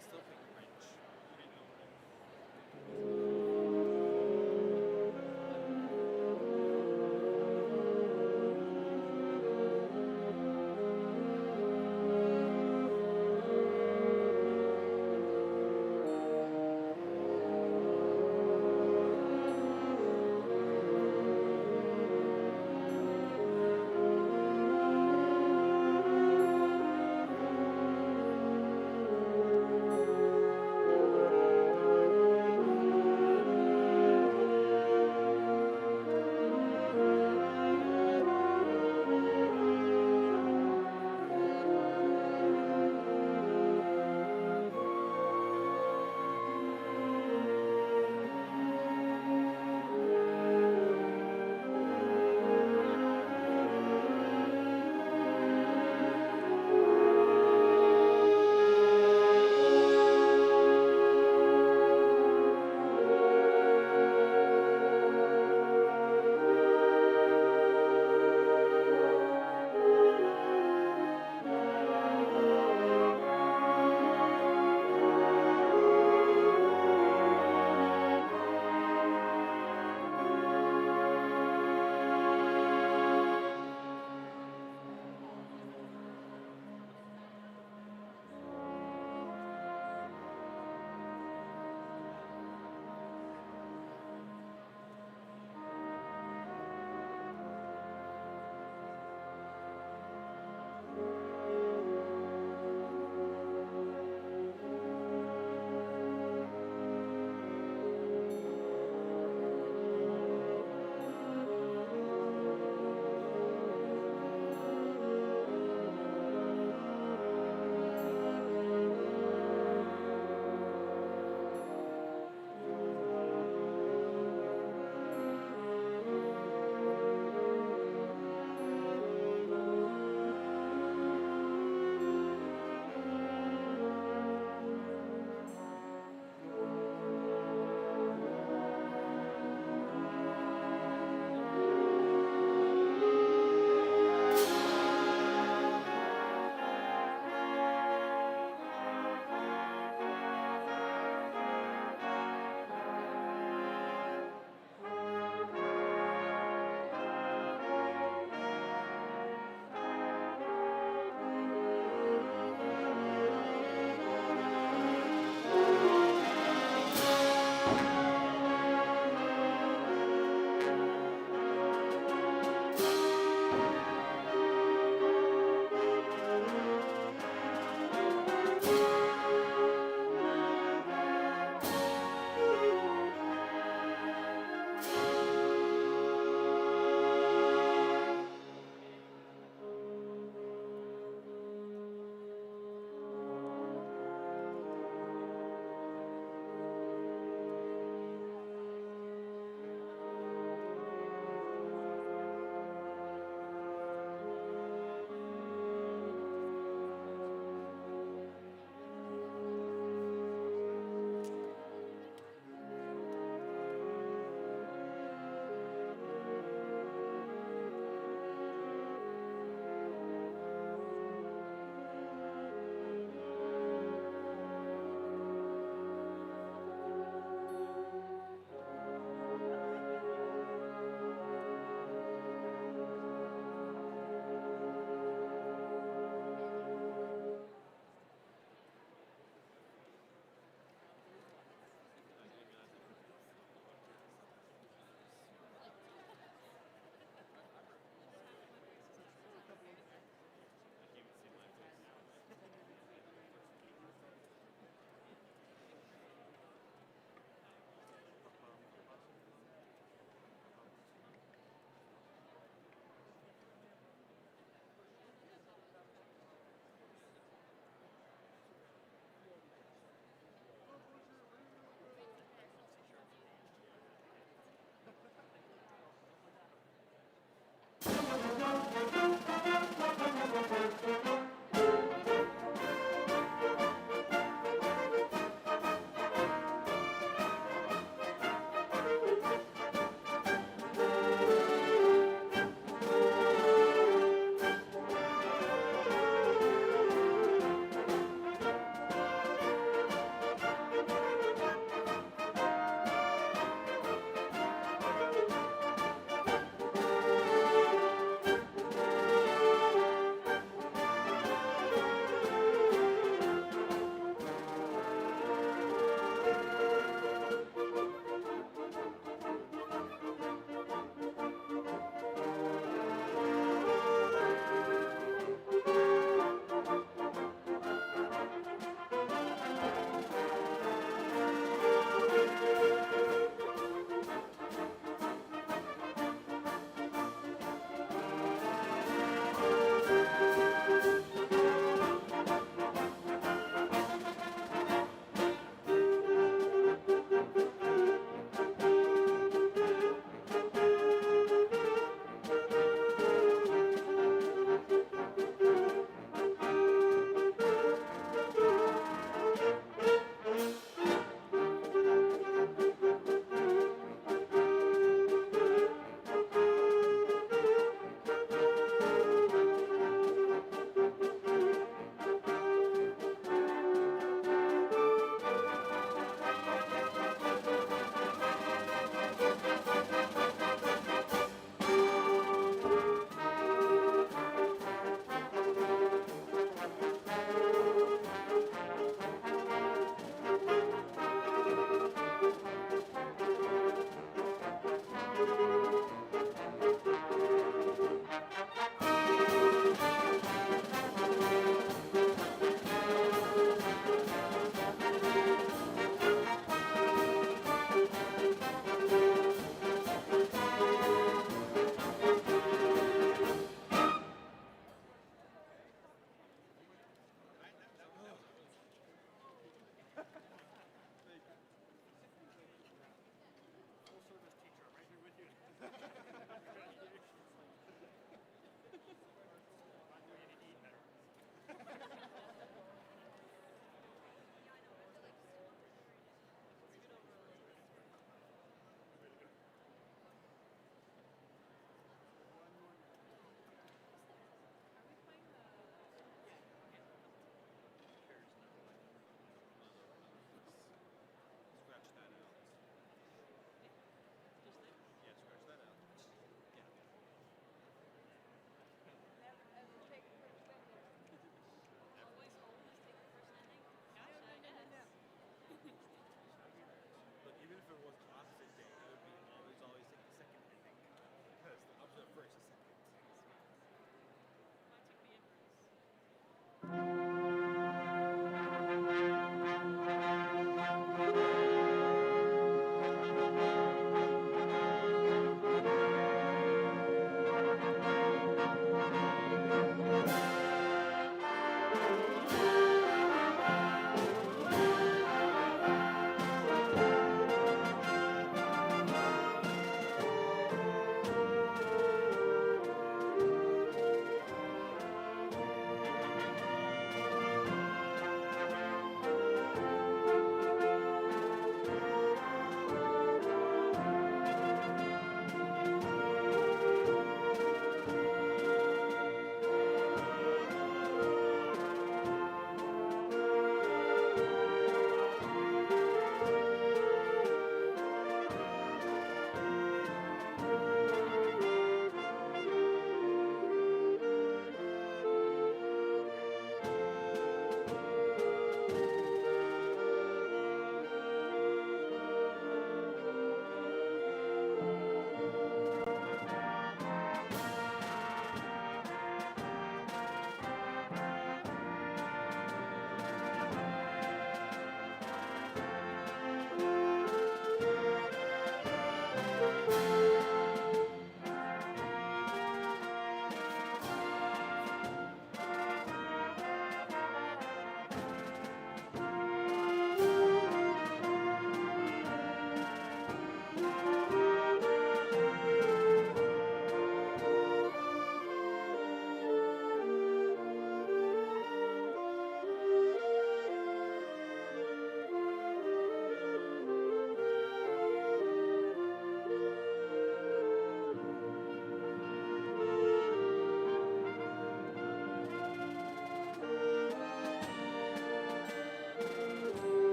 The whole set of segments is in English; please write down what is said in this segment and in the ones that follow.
still think French. I don't know.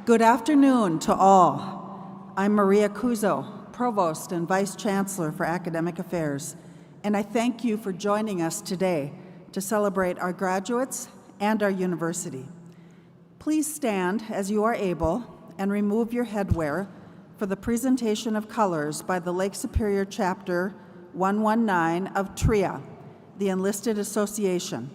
Good afternoon to all. I'm Maria Cuzo, Provost and Vice Chancellor for Academic Affairs, and I thank you for joining us today to celebrate our graduates and our university. Please stand as you are able and remove your headwear for the presentation of colors by the Lake Superior Chapter 119 of TRIA, the Enlisted Association,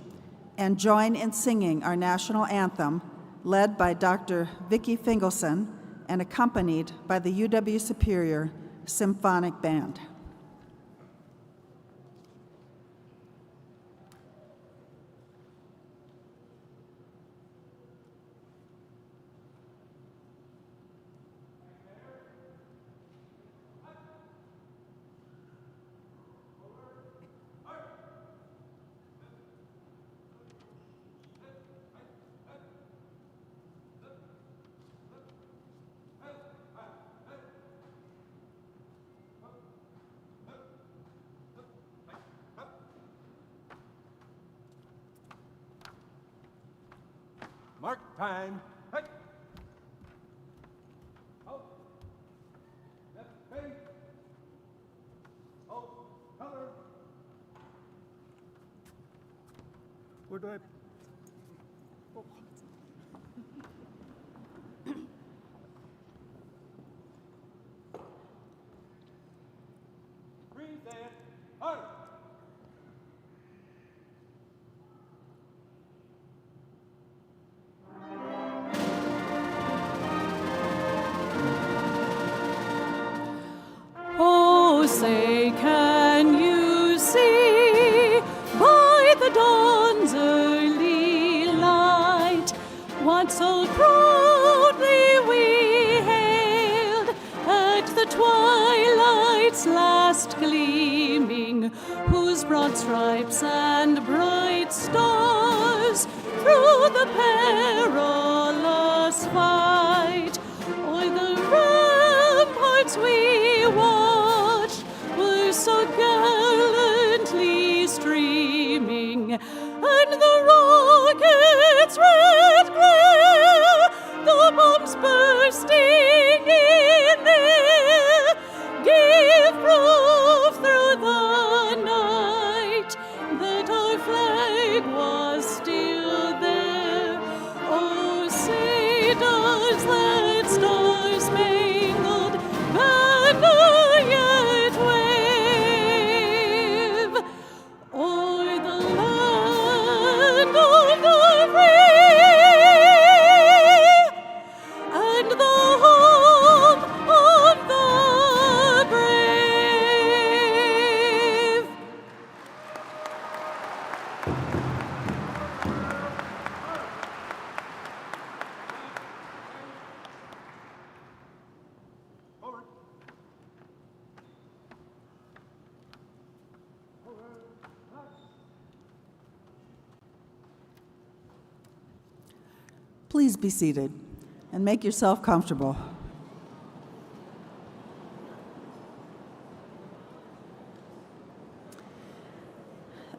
and join in singing our national anthem, led by Dr. Vicki Fingelson and accompanied by the UW Superior Symphonic Band. Mark time. Hey. Out. Left face. Out. Color. Where do I? Oh. Present. Hard. Say, can you see by the dawn's early light what so proudly we hailed at the twilight's last gleaming, whose broad stripes and bright stars through the perilous fight o'er the ramparts we watched so gallantly streaming, and the rocket's red glare, the bombs bursting in air, give proof through the night that our flag was still there. Oh, say does that star-spangled banner yet wave o'er the land of the free and the home of the brave? Forward. Please be seated and make yourself comfortable.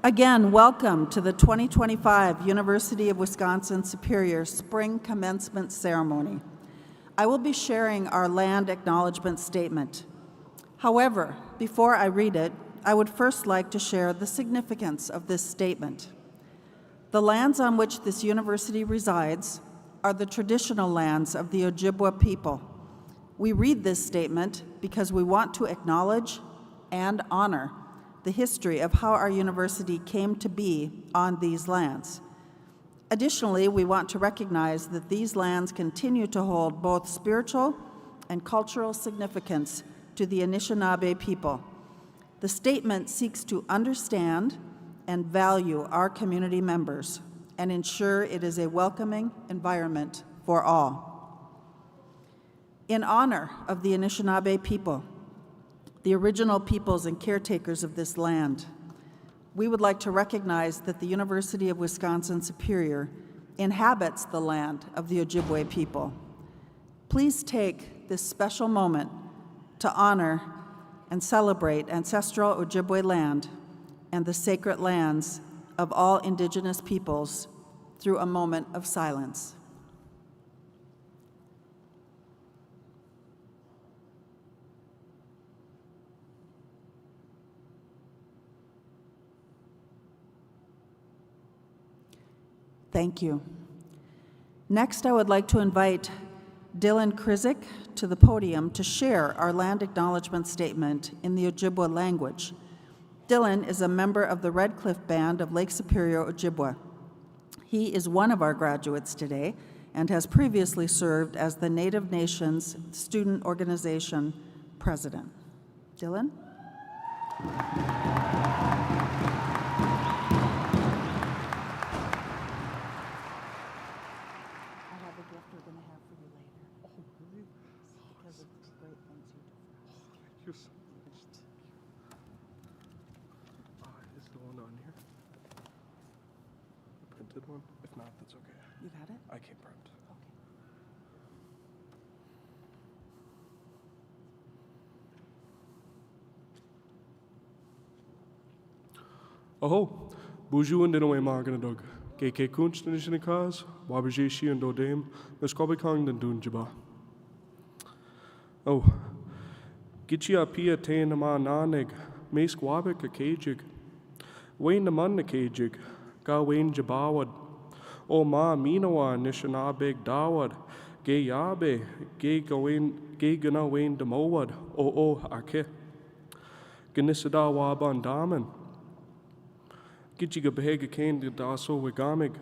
Again, welcome to the 2025 University of Wisconsin Superior Spring Commencement Ceremony. I will be sharing our land acknowledgement statement. However, before I read it, I would first like to share the significance of this statement. The lands on which this university resides are the traditional lands of the Ojibwa people. We read this statement because we want to acknowledge and honor the history of how our university came to be on these lands. Additionally, we want to recognize that these lands continue to hold both spiritual and cultural significance to the Anishinaabe people. The statement seeks to understand and value our community members and ensure it is a welcoming environment for all. In honor of the Anishinaabe people, the original peoples and caretakers of this land, we would like to recognize that the University of Wisconsin Superior inhabits the land of the Ojibwe people. Please take this special moment to honor and celebrate ancestral Ojibwe land and the sacred lands of all Indigenous peoples through a moment of silence. Thank you. Next, I would like to invite Dylan Krizik to the podium to share our land acknowledgement statement in the Ojibwa language. Dylan is a member of the Red Cliff Band of Lake Superior, Ojibwa. He is one of our graduates today and has previously served as the Native Nations Student Organization President. Dylan? Thank you so much. Is the one on here? The printed one? If not, that's okay. You got it? I can't print. Aho, Buju and Dinaway Marganadog, KK Kunst and Ishinikas, Wabajishi and Dodame, Mescobikong and Dunjaba. Oh, Gichia Pia Tain Nama Nanig, Mace Wabik a Kajig, Wayne the Mun the Kajig, Ga Wayne Jabawad, O Ma Minawa Nishanabeg Dawad, Gay Yabe, Gay Gana Wayne the Mowad, O Ake, Ganisada Waban Daman. Gichiga behega kane de daso wigamig,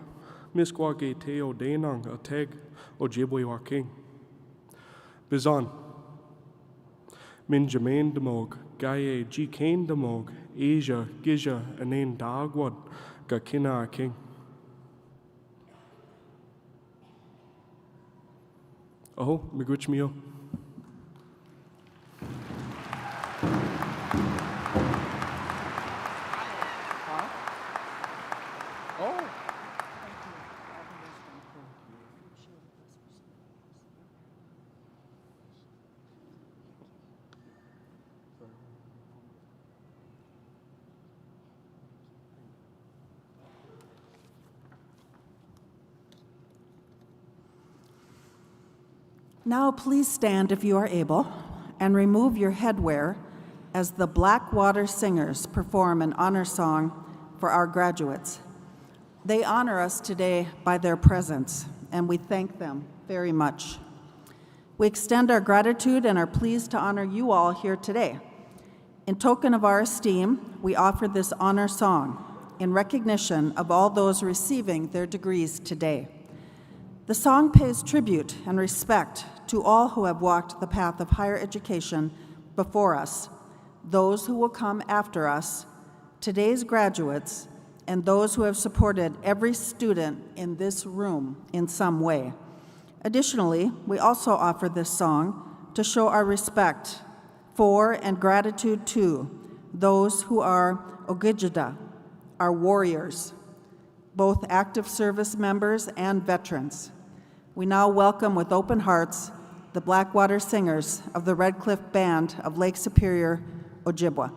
misquage teo denang a teg o jibwe war king. Bizan Min Jamain demog, Gaye G Kane demog, Asia, Gija, and Ain Dagwad, Gakina a king. Oh, Miguch mio. Now please stand if you are able and remove your headwear as the Blackwater Singers perform an honor song for our graduates. They honor us today by their presence, and we thank them very much. We extend our gratitude and are pleased to honor you all here today. In token of our esteem, we offer this honor song in recognition of all those receiving their degrees today. The song pays tribute and respect to all who have walked the path of higher education before us, those who will come after us, today's graduates, and those who have supported every student in this room in some way. Additionally, we also offer this song to show our respect for and gratitude to those who are Ogijida, our warriors, both active service members and veterans. We now welcome with open hearts the Blackwater Singers of the Red Cliff Band of Lake Superior, Ojibwa.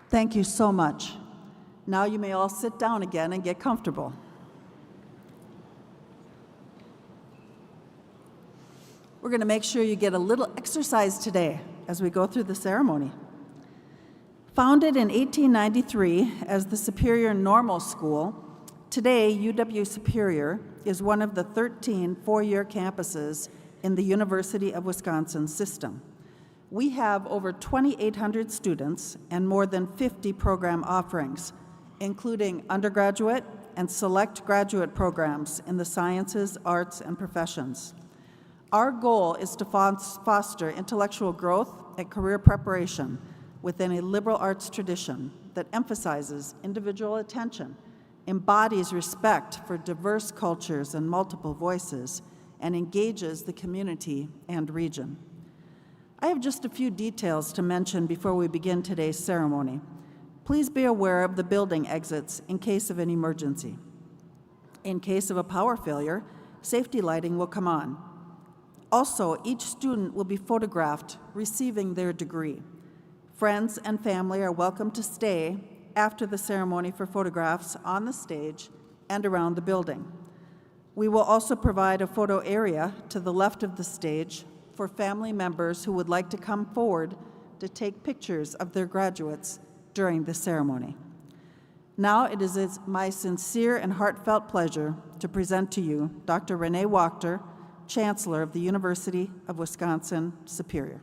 Thank you so much. Now you may all sit down again and get comfortable. We're going to make sure you get a little exercise today as we go through the ceremony. Founded in 1893 as the Superior Normal School, today UW Superior is one of the 13 four-year campuses in the University of Wisconsin system. We have over 2,800 students and more than 50 program offerings, including undergraduate and select graduate programs in the sciences, arts, and professions. Our goal is to foster intellectual growth and career preparation within a liberal arts tradition that emphasizes individual attention, embodies respect for diverse cultures and multiple voices, and engages the community and region. I have just a few details to mention before we begin today's ceremony. Please be aware of the building exits in case of an emergency. In case of a power failure, safety lighting will come on. Also, each student will be photographed receiving their degree. Friends and family are welcome to stay after the ceremony for photographs on the stage and around the building. We will also provide a photo area to the left of the stage for family members who would like to come forward to take pictures of their graduates during the ceremony. Now it is my sincere and heartfelt pleasure to present to you Dr. Renee Wachter, Chancellor of the University of Wisconsin-Superior.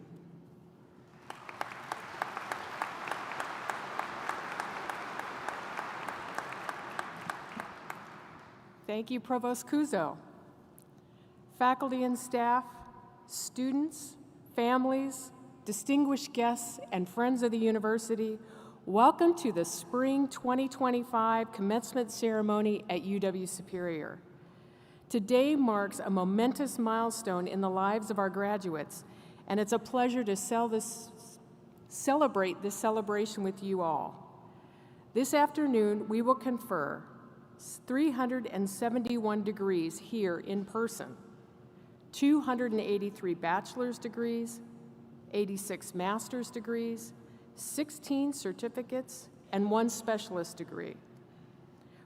Thank you, Provost Kuzo. Faculty and staff, students, families, distinguished guests, and friends of the university, welcome to the Spring 2025 Commencement Ceremony at UW Superior. Today marks a momentous milestone in the lives of our graduates, and it's a pleasure to celebrate this celebration with you all. This afternoon, we will confer 371 degrees here in person, 283 bachelor's degrees, 86 master's degrees, 16 certificates, and 1 specialist degree.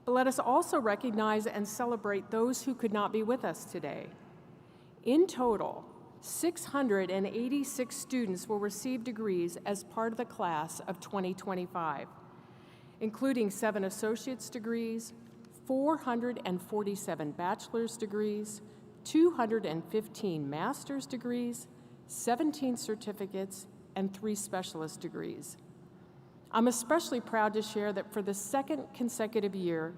But let us also recognize and celebrate those who could not be with us today. In total, 686 students will receive degrees as part of the class of 2025, including 7 associate's degrees, 447 bachelor's degrees, 215 master's degrees, 17 certificates, and 3 specialist degrees. I'm especially proud to share that for the second consecutive year,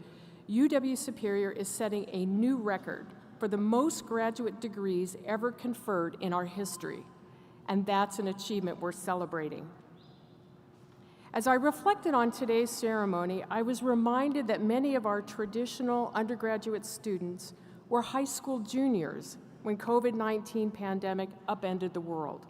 UW Superior is setting a new record for the most graduate degrees ever conferred in our history, and that's an achievement we're celebrating. As I reflected on today's ceremony, I was reminded that many of our traditional undergraduate students were high school juniors when COVID-19 pandemic upended the world.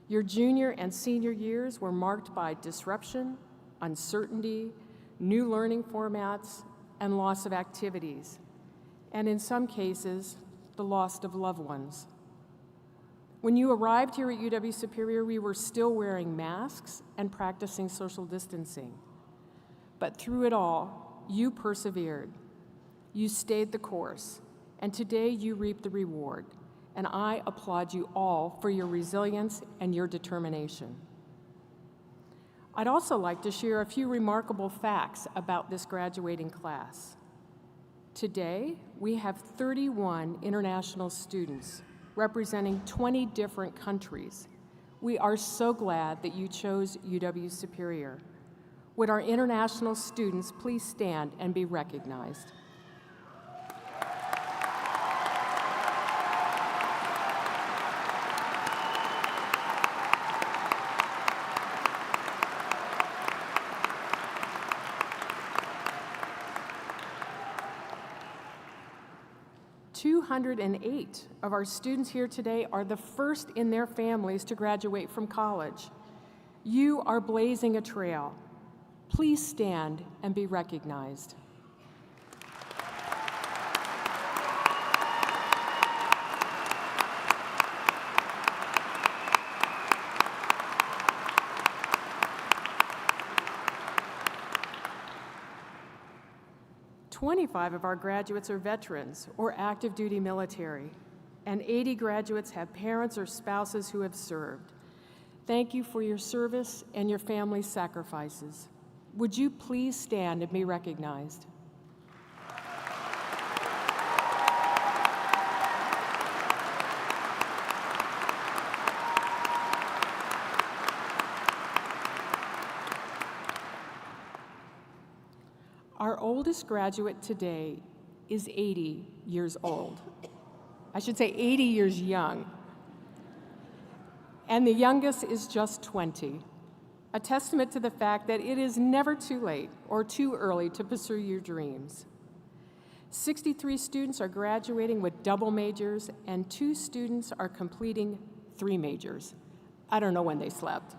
Your junior and senior years were marked by disruption, uncertainty, new learning formats, and loss of activities, and in some cases, the loss of loved ones. When you arrived here at UW Superior, we were still wearing masks and practicing social distancing. But through it all, you persevered. You stayed the course, and today you reap the reward. And I applaud you all for your resilience and your determination. I'd also like to share a few remarkable facts about this graduating class. Today, we have 31 international students representing 20 different countries. We are so glad that you chose UW Superior. Would our international students please stand and be recognized? "208 of our students here today are the first in their families to graduate from college. You are blazing a trail. Please stand and be recognized." 25 of our graduates are veterans or active duty military, and 80 graduates have parents or spouses who have served. Thank you for your service and your family's sacrifices. Would you please stand and be recognized? Our oldest graduate today is 80 years old. I should say 80 years young. And the youngest is just 20, a testament to the fact that it is never too late or too early to pursue your dreams. 63 students are graduating with double majors, and 2 students are completing 3 majors. I don't know when they slept.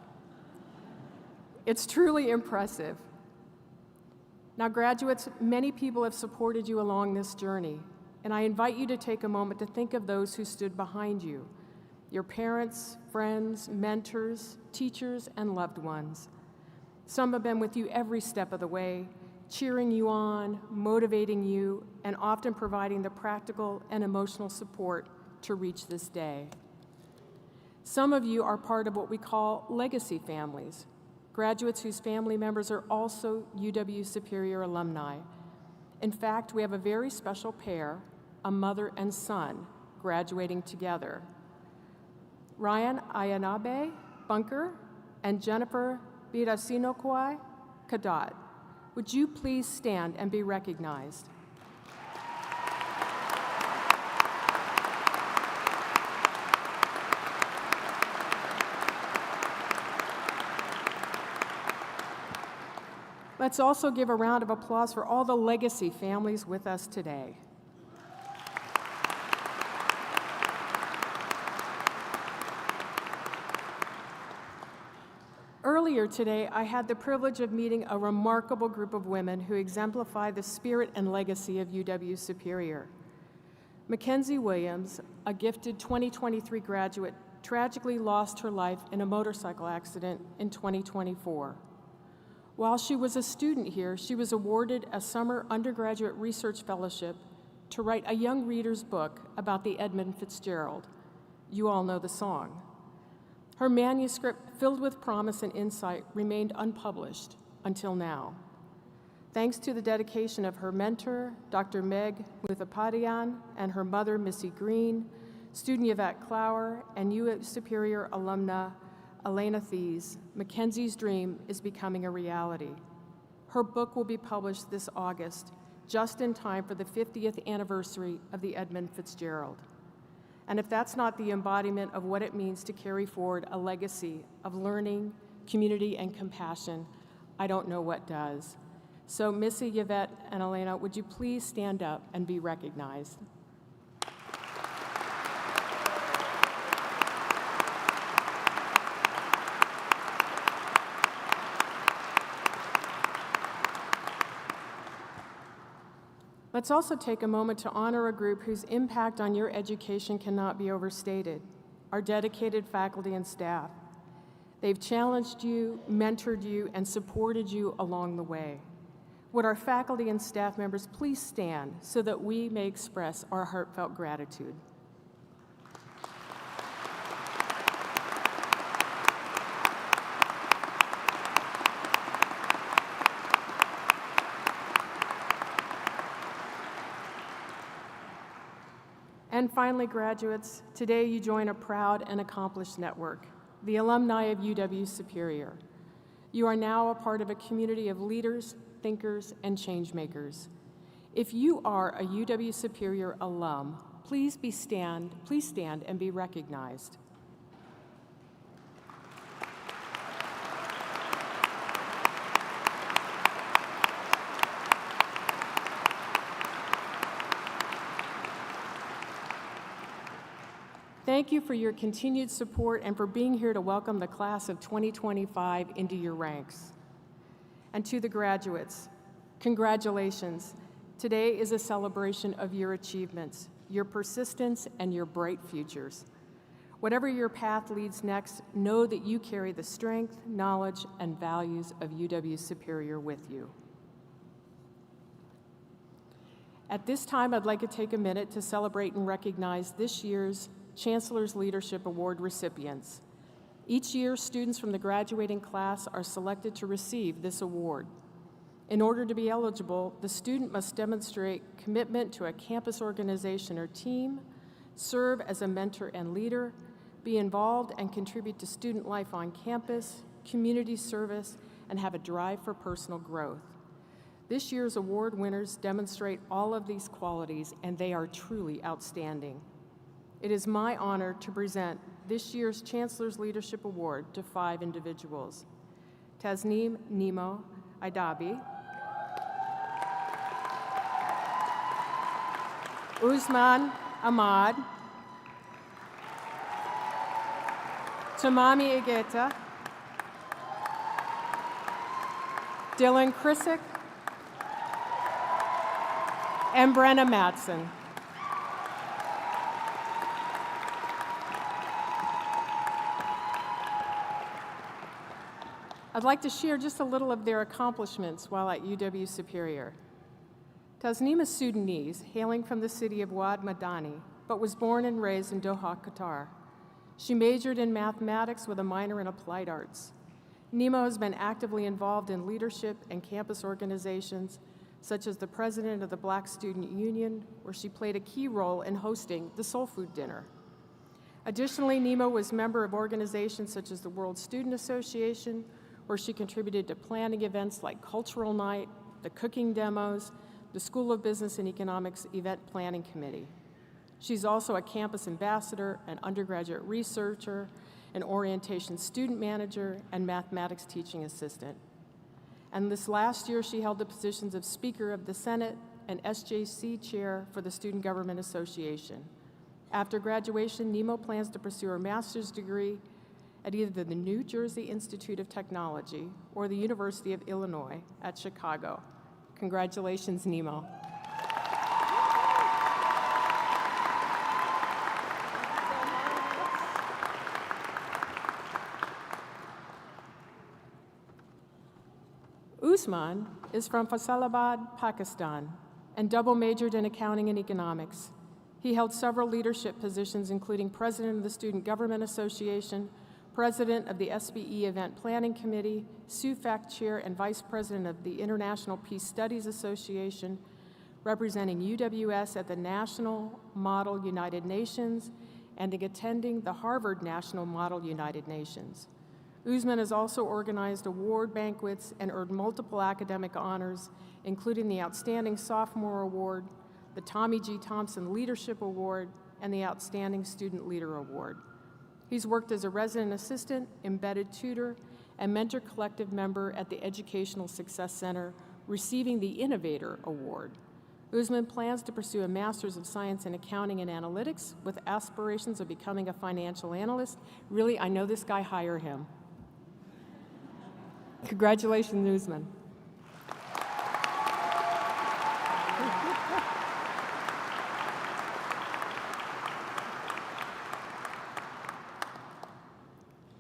It's truly impressive. Now, graduates, many people have supported you along this journey, and I invite you to take a moment to think of those who stood behind you, your parents, friends, mentors, teachers, and loved ones. Some have been with you every step of the way, cheering you on, motivating you, and often providing the practical and emotional support to reach this day. Some of you are part of what we call legacy families, graduates whose family members are also UW Superior alumni. In fact, we have a very special pair, a mother and son, graduating together. Ryan Ayanabe Bunker and Jennifer Birasinokoi Kadat. Would you please stand and be recognized? Let's also give a round of applause for all the legacy families with us today. Earlier today, I had the privilege of meeting a remarkable group of women who exemplify the spirit and legacy of UW Superior. Mackenzie Williams, a gifted 2023 graduate, tragically lost her life in a motorcycle accident in 2024. While she was a student here, she was awarded a summer undergraduate research fellowship to write a young reader's book about the Edmund Fitzgerald. You all know the song. Her manuscript, filled with promise and insight, remained unpublished until now. Thanks to the dedication of her mentor, Dr. Meg Muthopadhyay, and her mother, Missy Green, student Yvette Clower, and UW Superior alumna Elena Thies, Mackenzie's dream is becoming a reality. Her book will be published this August, just in time for the 50th anniversary of the Edmund Fitzgerald. And if that's not the embodiment of what it means to carry forward a legacy of learning, community, and compassion, I don't know what does. So Missy, Yvette, and Elena, would you please stand up and be recognized? Let's also take a moment to honor a group whose impact on your education cannot be overstated, our dedicated faculty and staff. They've challenged you, mentored you, and supported you along the way. Would our faculty and staff members please stand so that we may express our heartfelt gratitude? And finally, graduates, today you join a proud and accomplished network, the alumni of UW Superior. You are now a part of a community of leaders, thinkers, and changemakers. If you are a UW Superior alum, please stand and be recognized. Thank you for your continued support and for being here to welcome the class of 2025 into your ranks. And to the graduates, congratulations. Today is a celebration of your achievements, your persistence, and your bright futures. Whatever your path leads next, know that you carry the strength, knowledge, and values of UW Superior with you. At this time, I'd like to take a minute to celebrate and recognize this year's Chancellor's Leadership Award recipients. Each year, students from the graduating class are selected to receive this award. In order to be eligible, the student must demonstrate commitment to a campus organization or team, serve as a mentor and leader, be involved and contribute to student life on campus, community service, and have a drive for personal growth. This year's award winners demonstrate all of these qualities, and they are truly outstanding. It is my honor to present this year's Chancellor's Leadership Award to 5 individuals: Tasneem Nemo Idabi, Usman Ahmad, Tamami Igeta, Dylan Krissick, and Brenna Matson. I'd like to share just a little of their accomplishments while at UW Superior. Tasneem is Sudanese, hailing from the city of Wad Madani, but was born and raised in Doha, Qatar. She majored in mathematics with a minor in applied arts. Nemo has been actively involved in leadership and campus organizations, such as the president of the Black Student Union, where she played a key role in hosting the Soul Food Dinner. Additionally, Nemo was a member of organizations such as the World Student Association, where she contributed to planning events like Cultural Night, the cooking demos, the School of Business and Economics Event Planning Committee. She's also a campus ambassador, an undergraduate researcher, an orientation student manager, and mathematics teaching assistant. And this last year, she held the positions of Speaker of the Senate and SJC Chair for the Student Government Association. After graduation, Nemo plans to pursue her master's degree at either the New Jersey Institute of Technology or the University of Illinois at Chicago. Congratulations, Nemo. Usman is from Faisalabad, Pakistan, and double majored in accounting and economics. He held several leadership positions, including president of the Student Government Association, president of the SBE Event Planning Committee, SUFAC chair and vice president of the International Peace Studies Association, representing UWS at the National Model United Nations, and attending the Harvard National Model United Nations. Usman has also organized award banquets and earned multiple academic honors, including the Outstanding Sophomore Award, the Tommy G. Thompson Leadership Award, and the Outstanding Student Leader Award. He's worked as a resident assistant, embedded tutor, and mentor collective member at the Educational Success Center, receiving the Innovator Award. Usman plans to pursue a Master's of Science in Accounting and Analytics with aspirations of becoming a financial analyst. Really, I know this guy, hire him. Congratulations, Usman.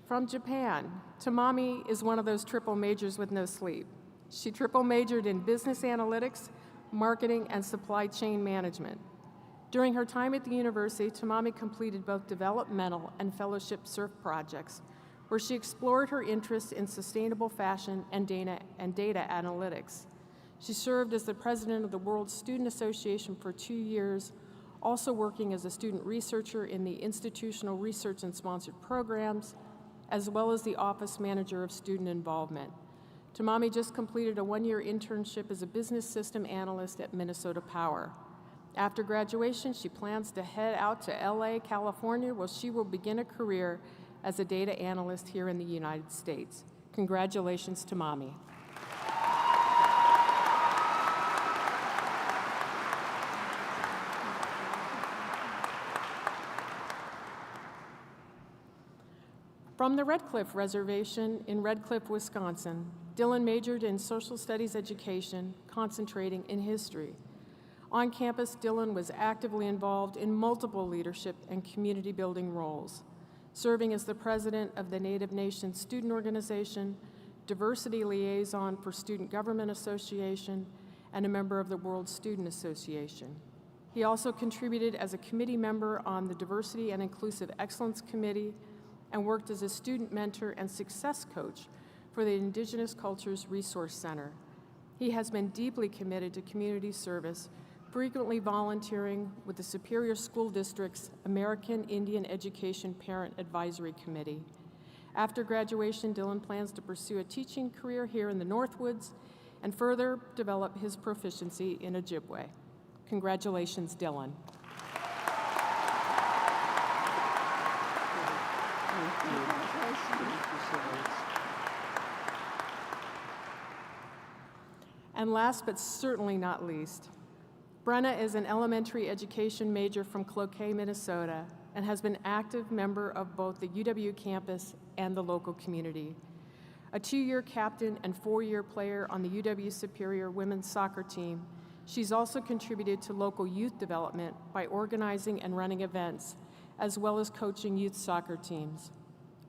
From Japan, Tamami is one of those triple majors with no sleep. She triple majored in business analytics, marketing, and supply chain management. During her time at the university, Tamami completed both developmental and fellowship surf projects, where she explored her interests in sustainable fashion and data analytics. She served as the president of the World Student Association for 2 years, also working as a student researcher in the institutional research and sponsored programs, as well as the office manager of student involvement. Tamami just completed a 1-year internship as a business system analyst at Minnesota Power. After graduation, she plans to head out to LA, California, where she will begin a career as a data analyst here in the United States. Congratulations, Tamami. From the Red Cliff Reservation in Red Cliff, Wisconsin, Dylan majored in social studies education, concentrating in history. On campus, Dylan was actively involved in multiple leadership and community building roles, serving as the president of the Native Nations Student Organization, diversity liaison for Student Government Association, and a member of the World Student Association. He also contributed as a committee member on the Diversity and Inclusive Excellence Committee and worked as a student mentor and success coach for the Indigenous Cultures Resource Center. He has been deeply committed to community service, frequently volunteering with the Superior School District's American Indian Education Parent Advisory Committee. After graduation, Dylan plans to pursue a teaching career here in the Northwoods and further develop his proficiency in Ojibwe. Congratulations, Dylan. And last but certainly not least, Brenna is an elementary education major from Cloquet, Minnesota, and has been an active member of both the UW campus and the local community. A 2-year captain and 4-year player on the UW Superior women's soccer team, she's also contributed to local youth development by organizing and running events, as well as coaching youth soccer teams.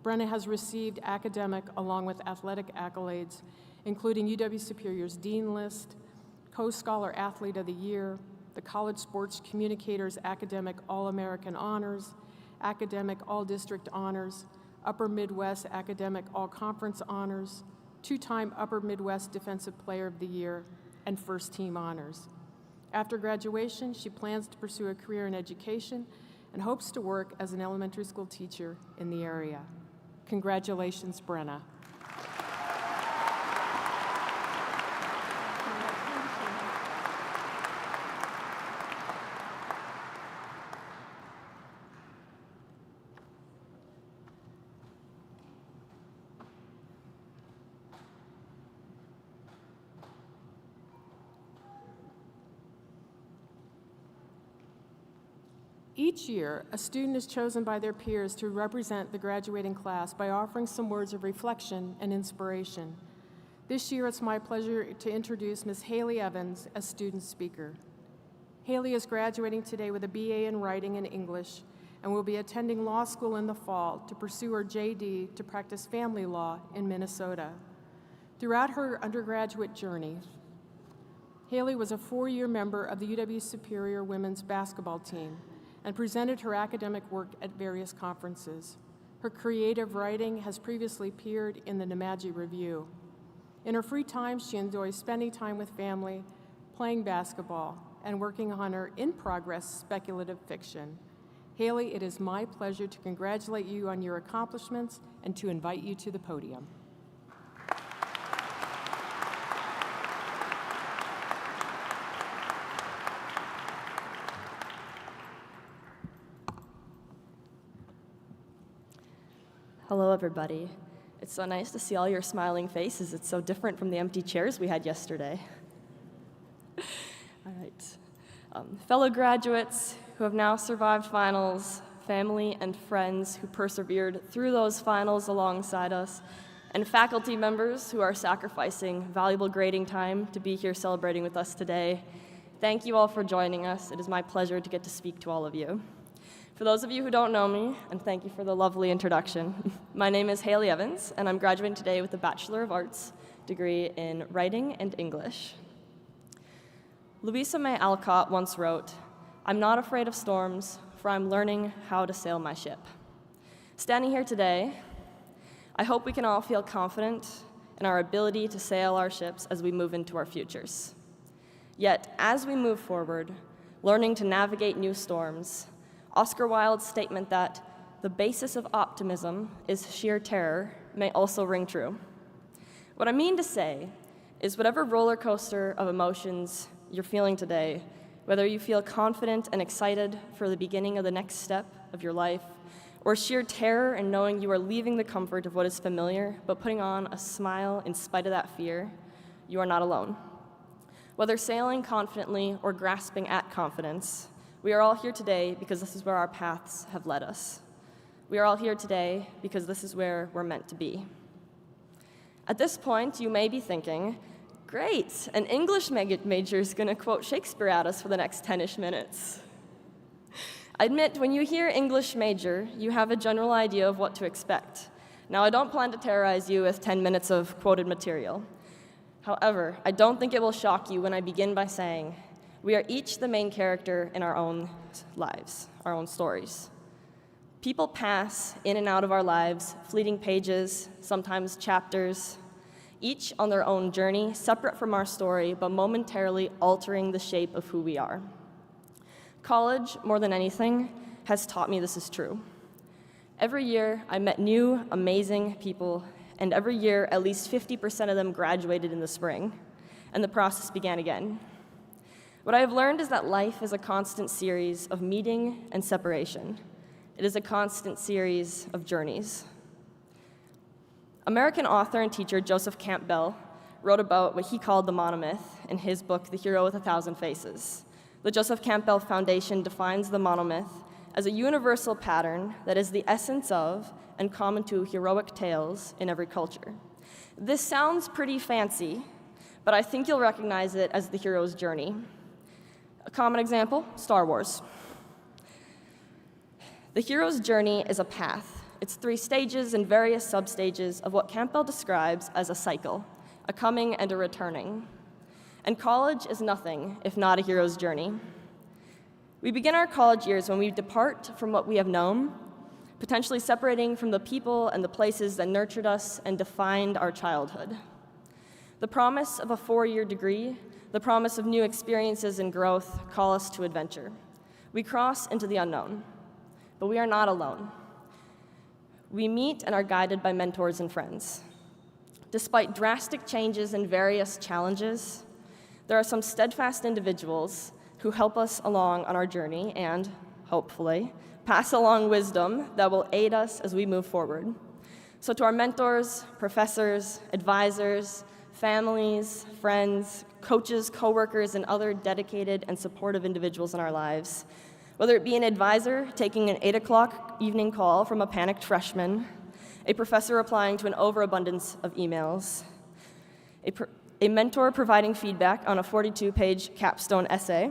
Brenna has received academic along with athletic accolades, including UW Superior's Dean List, Co-Scholar Athlete of the Year, the College Sports Communicators Academic All-American Honors, Academic All-District Honors, Upper Midwest Academic All-Conference Honors, 2-time Upper Midwest Defensive Player of the Year, and First Team Honors. After graduation, she plans to pursue a career in education and hopes to work as an elementary school teacher in the area. Congratulations, Brenna. Each year, a student is chosen by their peers to represent the graduating class by offering some words of reflection and inspiration. This year, it's my pleasure to introduce Ms. Haley Evans as student speaker. Haley is graduating today with a BA in Writing and English and will be attending law school in the fall to pursue her JD to practice family law in Minnesota. Throughout her undergraduate journey, Haley was a 4-year member of the UW Superior women's basketball team and presented her academic work at various conferences. Her creative writing has previously appeared in the Nemadji Review. In her free time, she enjoys spending time with family, playing basketball, and working on her in-progress speculative fiction. Haley, it is my pleasure to congratulate you on your accomplishments and to invite you to the podium. Hello, everybody. It's so nice to see all your smiling faces. It's so different from the empty chairs we had yesterday. All right. Fellow graduates who have now survived finals, family and friends who persevered through those finals alongside us, and faculty members who are sacrificing valuable grading time to be here celebrating with us today, thank you all for joining us. It is my pleasure to get to speak to all of you. For those of you who don't know me, and thank you for the lovely introduction, my name is Haley Evans, and I'm graduating today with a Bachelor of Arts degree in Writing and English. Louisa May Alcott once wrote, "I'm not afraid of storms, for I'm learning how to sail my ship." Standing here today, I hope we can all feel confident in our ability to sail our ships as we move into our futures. Yet, as we move forward, learning to navigate new storms, Oscar Wilde's statement that the basis of optimism is sheer terror may also ring true. What I mean to say is whatever roller coaster of emotions you're feeling today, whether you feel confident and excited for the beginning of the next step of your life, or sheer terror in knowing you are leaving the comfort of what is familiar, but putting on a smile in spite of that fear, you are not alone. Whether sailing confidently or grasping at confidence, we are all here today because this is where our paths have led us. We are all here today because this is where we're meant to be. At this point, you may be thinking, great, an English major is going to quote Shakespeare at us for the next 10-ish minutes. I admit, when you hear English major, you have a general idea of what to expect. Now, I don't plan to terrorize you with 10 minutes of quoted material. However, I don't think it will shock you when I begin by saying we are each the main character in our own lives, our own stories. People pass in and out of our lives, fleeting pages, sometimes chapters, each on their own journey, separate from our story, but momentarily altering the shape of who we are. College, more than anything, has taught me this is true. Every year, I met new, amazing people, and every year, at least 50% of them graduated in the spring, and the process began again. What I have learned is that life is a constant series of meeting and separation. It is a constant series of journeys. American author and teacher Joseph Campbell wrote about what he called the monomyth in his book, The Hero with a Thousand Faces. The Joseph Campbell Foundation defines the monomyth as a universal pattern that is the essence of and common to heroic tales in every culture. This sounds pretty fancy, but I think you'll recognize it as the hero's journey. A common example, Star Wars. The hero's journey is a path. It's 3 stages and various substages of what Campbell describes as a cycle, a coming and a returning. And college is nothing if not a hero's journey. We begin our college years when we depart from what we have known, potentially separating from the people and the places that nurtured us and defined our childhood. The promise of a 4-year degree, the promise of new experiences and growth call us to adventure. We cross into the unknown, but we are not alone. We meet and are guided by mentors and friends. Despite drastic changes and various challenges, there are some steadfast individuals who help us along on our journey and, hopefully, pass along wisdom that will aid us as we move forward. So to our mentors, professors, advisors, families, friends, coaches, coworkers, and other dedicated and supportive individuals in our lives, whether it be an advisor taking an 8 o'clock evening call from a panicked freshman, a professor replying to an overabundance of emails, a mentor providing feedback on a 42-page capstone essay,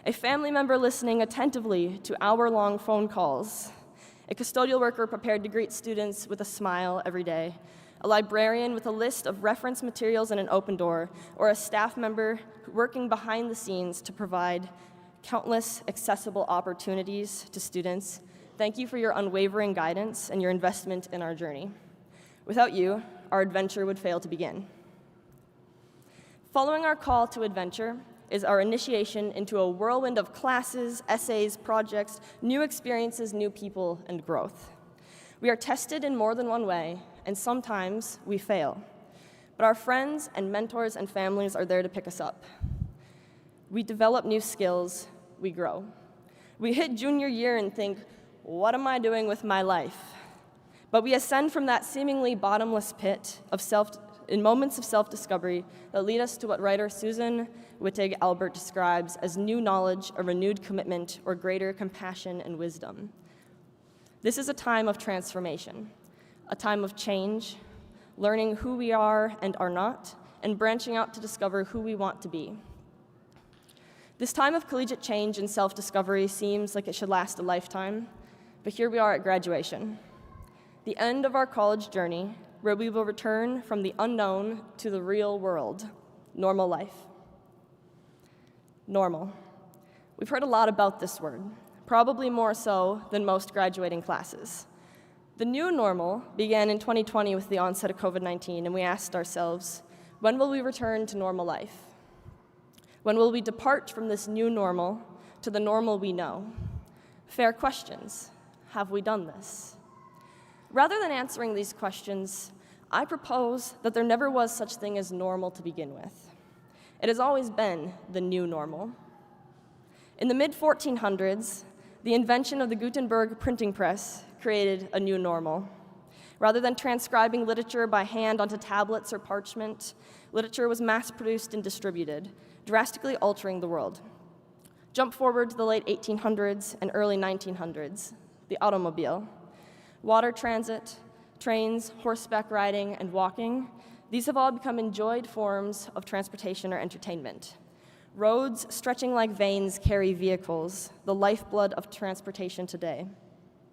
a family member listening attentively to hour-long phone calls, a custodial worker prepared to greet students with a smile every day, a librarian with a list of reference materials and an open door, or a staff member working behind the scenes to provide countless accessible opportunities to students. Thank you for your unwavering guidance and your investment in our journey. Without you, our adventure would fail to begin. Following our call to adventure is our initiation into a whirlwind of classes, essays, projects, new experiences, new people, and growth. We are tested in more than one way, and sometimes we fail. But our friends and mentors and families are there to pick us up. We develop new skills, we grow. We hit junior year and think, what am I doing with my life? But we ascend from that seemingly bottomless pit in moments of self-discovery that lead us to what writer Susan Wittig Albert describes as new knowledge, a renewed commitment, or greater compassion and wisdom. This is a time of transformation, a time of change, learning who we are and are not, and branching out to discover who we want to be. This time of collegiate change and self-discovery seems like it should last a lifetime, but here we are at graduation, the end of our college journey, where we will return from the unknown to the real world, normal life. Normal. We've heard a lot about this word, probably more so than most graduating classes. The new normal began in 2020 with the onset of COVID-19, and we asked ourselves, when will we return to normal life? When will we depart from this new normal to the normal we know? Fair questions. Have we done this? Rather than answering these questions, I propose that there never was such thing as normal to begin with. It has always been the new normal. In the mid-1400s, the invention of the Gutenberg printing press created a new normal. Rather than transcribing literature by hand onto tablets or parchment, literature was mass-produced and distributed, drastically altering the world. Jump forward to the late 1800s and early 1900s, the automobile. Water transit, trains, horseback riding, and walking, these have all become enjoyed forms of transportation or entertainment. Roads stretching like veins carry vehicles, the lifeblood of transportation today,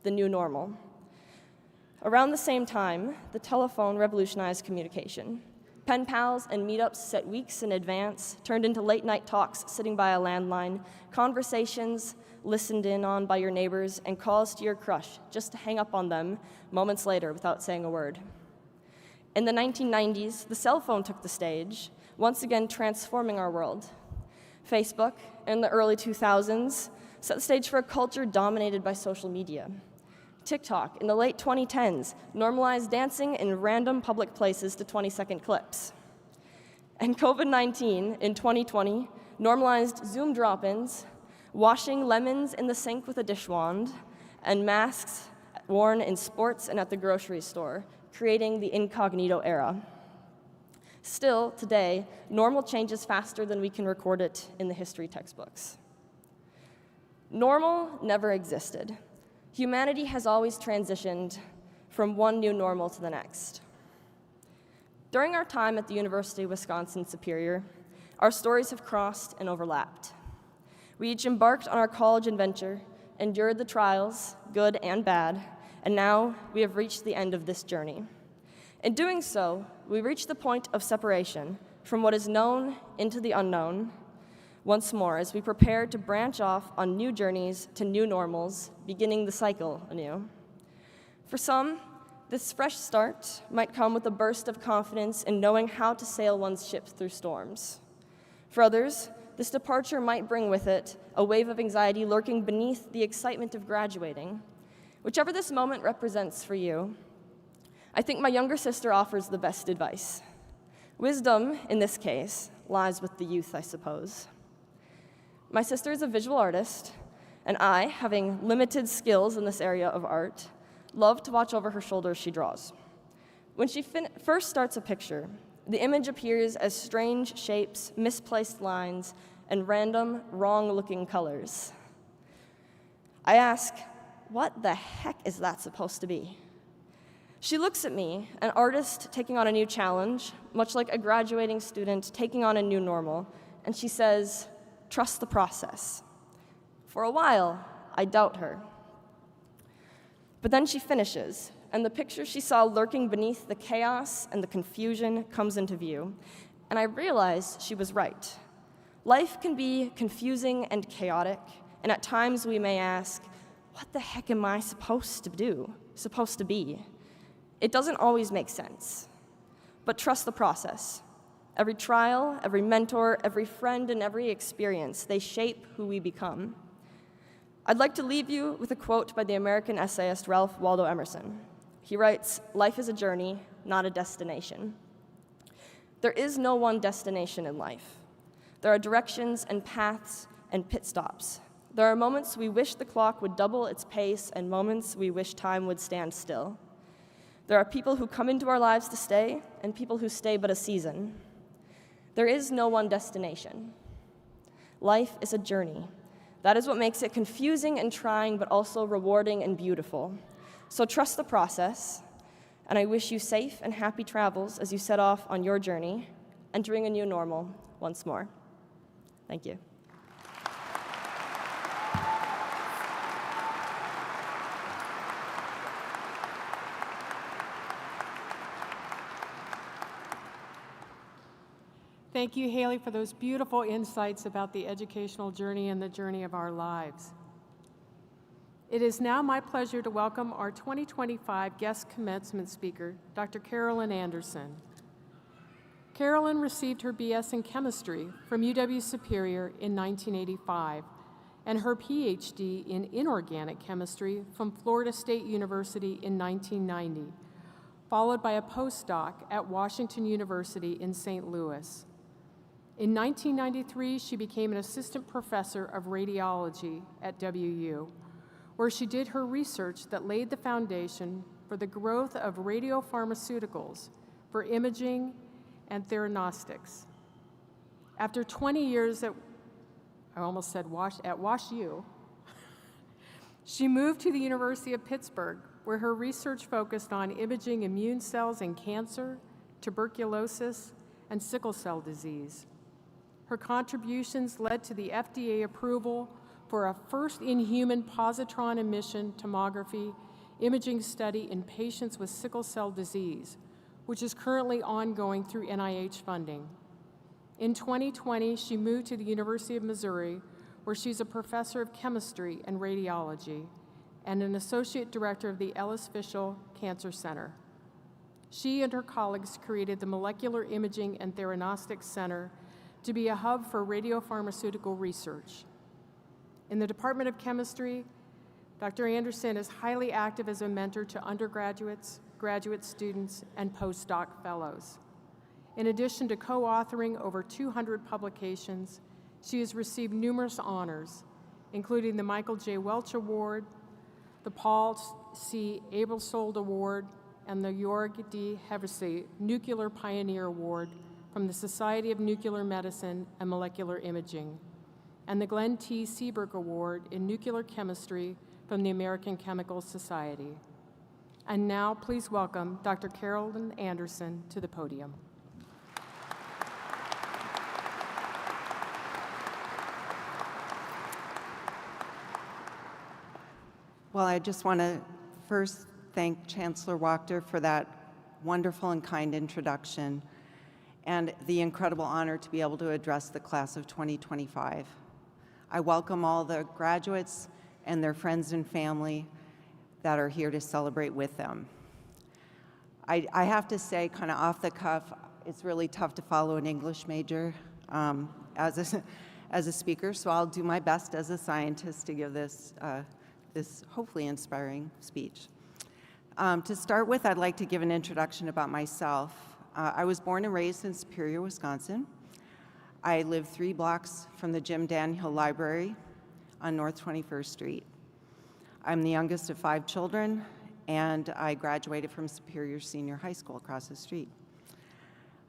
the new normal. Around the same time, the telephone revolutionized communication. Pen pals and meetups set weeks in advance turned into late-night talks sitting by a landline, conversations listened in on by your neighbors, and calls to your crush just to hang up on them moments later without saying a word. In the 1990s, the cell phone took the stage, once again transforming our world. Facebook, in the early 2000s, set the stage for a culture dominated by social media. TikTok, in the late 2010s, normalized dancing in random public places to 20-second clips. And COVID-19, in 2020, normalized Zoom drop-ins, washing lemons in the sink with a dish wand, and masks worn in sports and at the grocery store, creating the incognito era. Still, today, normal changes faster than we can record it in the history textbooks. Normal never existed. Humanity has always transitioned from one new normal to the next. During our time at the University of Wisconsin-Superior, our stories have crossed and overlapped. We each embarked on our college adventure, endured the trials, good and bad, and now we have reached the end of this journey. In doing so, we reach the point of separation from what is known into the unknown once more as we prepare to branch off on new journeys to new normals, beginning the cycle anew. For some, this fresh start might come with a burst of confidence in knowing how to sail one's ship through storms. For others, this departure might bring with it a wave of anxiety lurking beneath the excitement of graduating. Whichever this moment represents for you, I think my younger sister offers the best advice. Wisdom, in this case, lies with the youth, I suppose. My sister is a visual artist, and I, having limited skills in this area of art, love to watch over her shoulder as she draws. When she first starts a picture, the image appears as strange shapes, misplaced lines, and random, wrong-looking colors. I ask, what the heck is that supposed to be? She looks at me, an artist taking on a new challenge, much like a graduating student taking on a new normal, and she says, trust the process. For a while, I doubt her. But then she finishes, and the picture she saw lurking beneath the chaos and the confusion comes into view, and I realize she was right. Life can be confusing and chaotic, and at times we may ask, what the heck am I supposed to be? It doesn't always make sense, but trust the process. Every trial, every mentor, every friend, and every experience, they shape who we become. I'd like to leave you with a quote by the American essayist Ralph Waldo Emerson. He writes, "Life is a journey, not a destination." There is no one destination in life. There are directions and paths and pit stops. There are moments we wish the clock would double its pace and moments we wish time would stand still. There are people who come into our lives to stay and people who stay but a season. There is no one destination. Life is a journey. That is what makes it confusing and trying, but also rewarding and beautiful. So trust the process, and I wish you safe and happy travels as you set off on your journey, entering a new normal once more. Thank you. Thank you, Haley, for those beautiful insights about the educational journey and the journey of our lives. It is now my pleasure to welcome our 2025 guest commencement speaker, Dr. Carolyn Anderson. Carolyn received her BS in chemistry from UW-Superior in 1985 and her PhD in inorganic chemistry from Florida State University in 1990, followed by a postdoc at Washington University in St. Louis. In 1993, she became an assistant professor of radiology at WU, where she did her research that laid the foundation for the growth of radiopharmaceuticals for imaging and theranostics. After 20 years at WashU, she moved to the University of Pittsburgh, where her research focused on imaging immune cells in cancer, tuberculosis, and sickle cell disease. Her contributions led to the FDA approval for a first-in-human positron emission tomography imaging study in patients with sickle cell disease, which is currently ongoing through NIH funding. In 2020, she moved to the University of Missouri, where she's a professor of chemistry and radiology and an associate director of the Ellis Fishel Cancer Center. She and her colleagues created the Molecular Imaging and Theranostics Center to be a hub for radiopharmaceutical research. In the Department of Chemistry, Dr. Anderson is highly active as a mentor to undergraduates, graduate students, and postdoc fellows. In addition to co-authoring over 200 publications, she has received numerous honors, including the Michael J. Welch Award, the Paul C. Aebersold Award, and the Jorg D. Hevesy Nuclear Pioneer Award from the Society of Nuclear Medicine and Molecular Imaging, and the Glenn T. Seabrook Award in Nuclear Chemistry from the American Chemical Society. And now, please welcome Dr. Carolyn Anderson to the podium. Well, I just want to first thank Chancellor Wachter for that wonderful and kind introduction and the incredible honor to be able to address the class of 2025. I welcome all the graduates and their friends and family that are here to celebrate with them. I have to say, kind of off the cuff, it's really tough to follow an English major as a speaker, so I'll do my best as a scientist to give this hopefully inspiring speech. To start with, I'd like to give an introduction about myself. I was born and raised in Superior, Wisconsin. I live 3 blocks from the Jim Daniel Library on North 21st Street. I'm the youngest of 5 children, and I graduated from Superior Senior High School across the street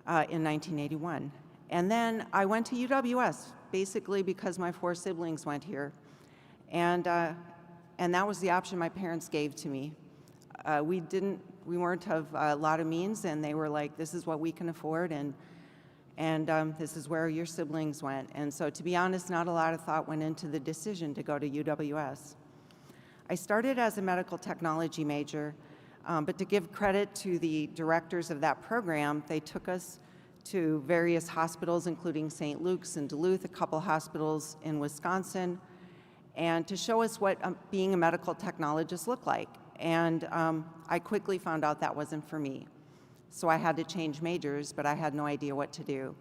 in 1981. And then I went to UWS, basically because my 4 siblings went here. And that was the option my parents gave to me. We weren't of a lot of means, and they were like, this is what we can afford, and this is where your siblings went. And so, to be honest, not a lot of thought went into the decision to go to UWS. I started as a medical technology major, but to give credit to the directors of that program, they took us to various hospitals, including St. Luke's and Duluth, a couple hospitals in Wisconsin, and to show us what being a medical technologist looked like. And I quickly found out that wasn't for me. So I had to change majors, but I had no idea what to do.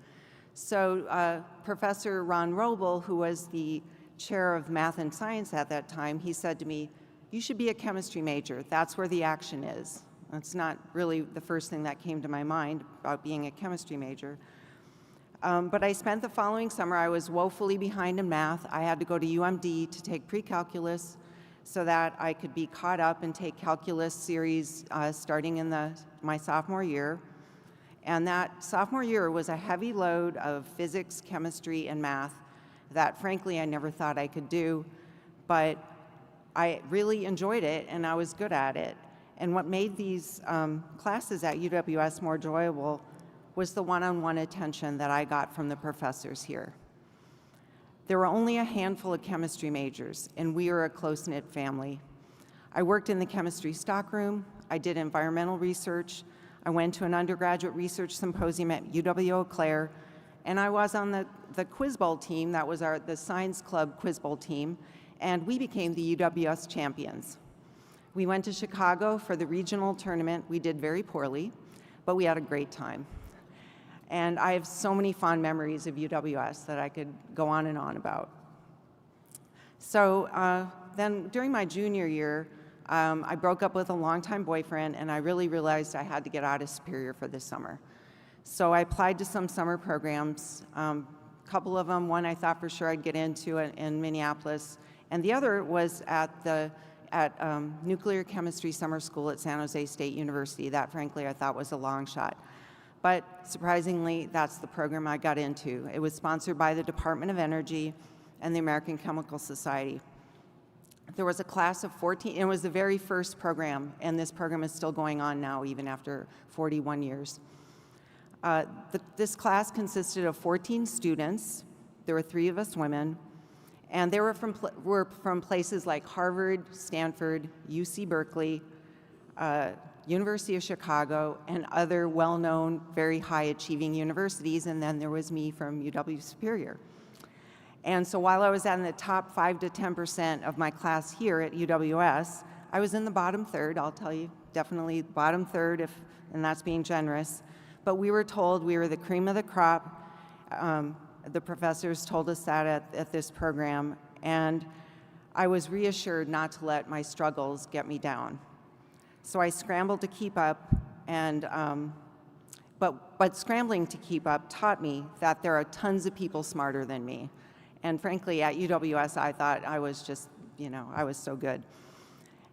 So Professor Ron Roble, who was the chair of math and science at that time, he said to me, you should be a chemistry major. That's where the action is. That's not really the first thing that came to my mind about being a chemistry major. But I spent the following summer, I was woefully behind in math. I had to go to UMD to take pre-calculus so that I could be caught up and take calculus series starting in my sophomore year. And that sophomore year was a heavy load of physics, chemistry, and math that frankly I never thought I could do, but I really enjoyed it and I was good at it. And what made these classes at UWS more enjoyable was the one-on-one attention that I got from the professors here. There were only a handful of chemistry majors, and we were a close-knit family. I worked in the chemistry stockroom, I did environmental research, I went to an undergraduate research symposium at UW-Eau Claire, and I was on the Quiz Bowl team. That was the Science Club Quiz Bowl team, and we became the UWS champions. We went to Chicago for the regional tournament. We did very poorly, but we had a great time. And I have so many fond memories of UWS that I could go on and on about. So then during my junior year, I broke up with a longtime boyfriend, and I really realized I had to get out of Superior for this summer. So I applied to some summer programs, a couple of them, one I thought for sure I'd get into in Minneapolis, and the other was at Nuclear Chemistry Summer School at San Jose State University. That, frankly, I thought was a long shot. But surprisingly, that's the program I got into. It was sponsored by the Department of Energy and the American Chemical Society. There was a class of 14, it was the very first program, and this program is still going on now, even after 41 years. This class consisted of 14 students. There were 3 of us women, and they were from places like Harvard, Stanford, UC Berkeley, University of Chicago, and other well-known, very high-achieving universities, and then there was me from UW-Superior. And so while I was in the top 5 to 10% of my class here at UWS, I was in the bottom third, I'll tell you, definitely bottom third, and that's being generous. But we were told we were the cream of the crop. The professors told us that at this program, and I was reassured not to let my struggles get me down. So I scrambled to keep up, and but scrambling to keep up taught me that there are tons of people smarter than me. And frankly, at UWS, I thought I was just, I was so good.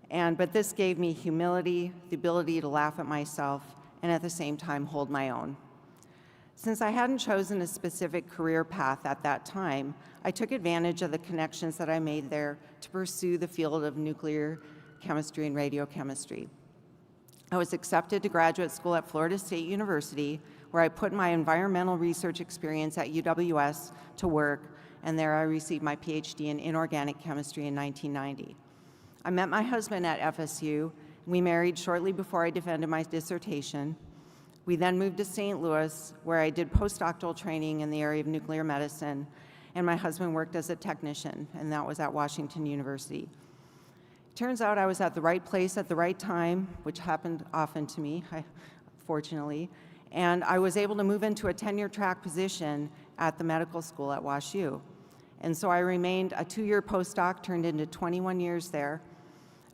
But this gave me humility, the ability to laugh at myself, and at the same time hold my own. Since I hadn't chosen a specific career path at that time, I took advantage of the connections that I made there to pursue the field of nuclear chemistry and radiochemistry. I was accepted to graduate school at Florida State University, where I put my environmental research experience at UWS to work, and there I received my PhD in inorganic chemistry in 1990. I met my husband at FSU. We married shortly before I defended my dissertation. We then moved to St. Louis, where I did postdoctoral training in the area of nuclear medicine, and my husband worked as a technician, and that was at Washington University. Turns out I was at the right place at the right time, which happened often to me, fortunately, and I was able to move into a tenure track position at the medical school at WashU. And so I remained a 2-year postdoc, turned into 21 years there.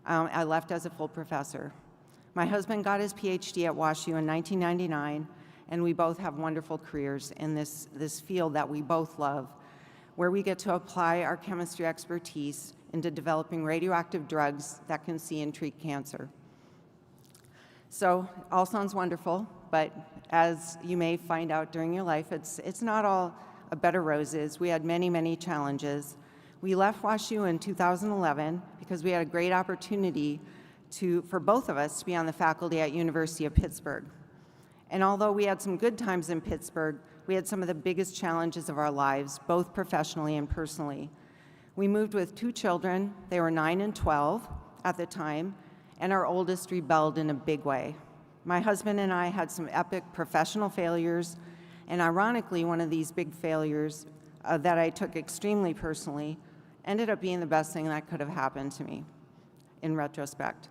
I left as a full professor. My husband got his PhD at WashU in 1999, and we both have wonderful careers in this field that we both love, where we get to apply our chemistry expertise into developing radioactive drugs that can see and treat cancer. So, all sounds wonderful, but as you may find out during your life, it's not all a bed of roses. We had many, many challenges. We left WashU in 2011 because we had a great opportunity for both of us to be on the faculty at University of Pittsburgh. And although we had some good times in Pittsburgh, we had some of the biggest challenges of our lives, both professionally and personally. We moved with 2 children. They were 9 and 12 at the time, and our oldest rebelled in a big way. My husband and I had some epic professional failures, and ironically, one of these big failures that I took extremely personally ended up being the best thing that could have happened to me in retrospect.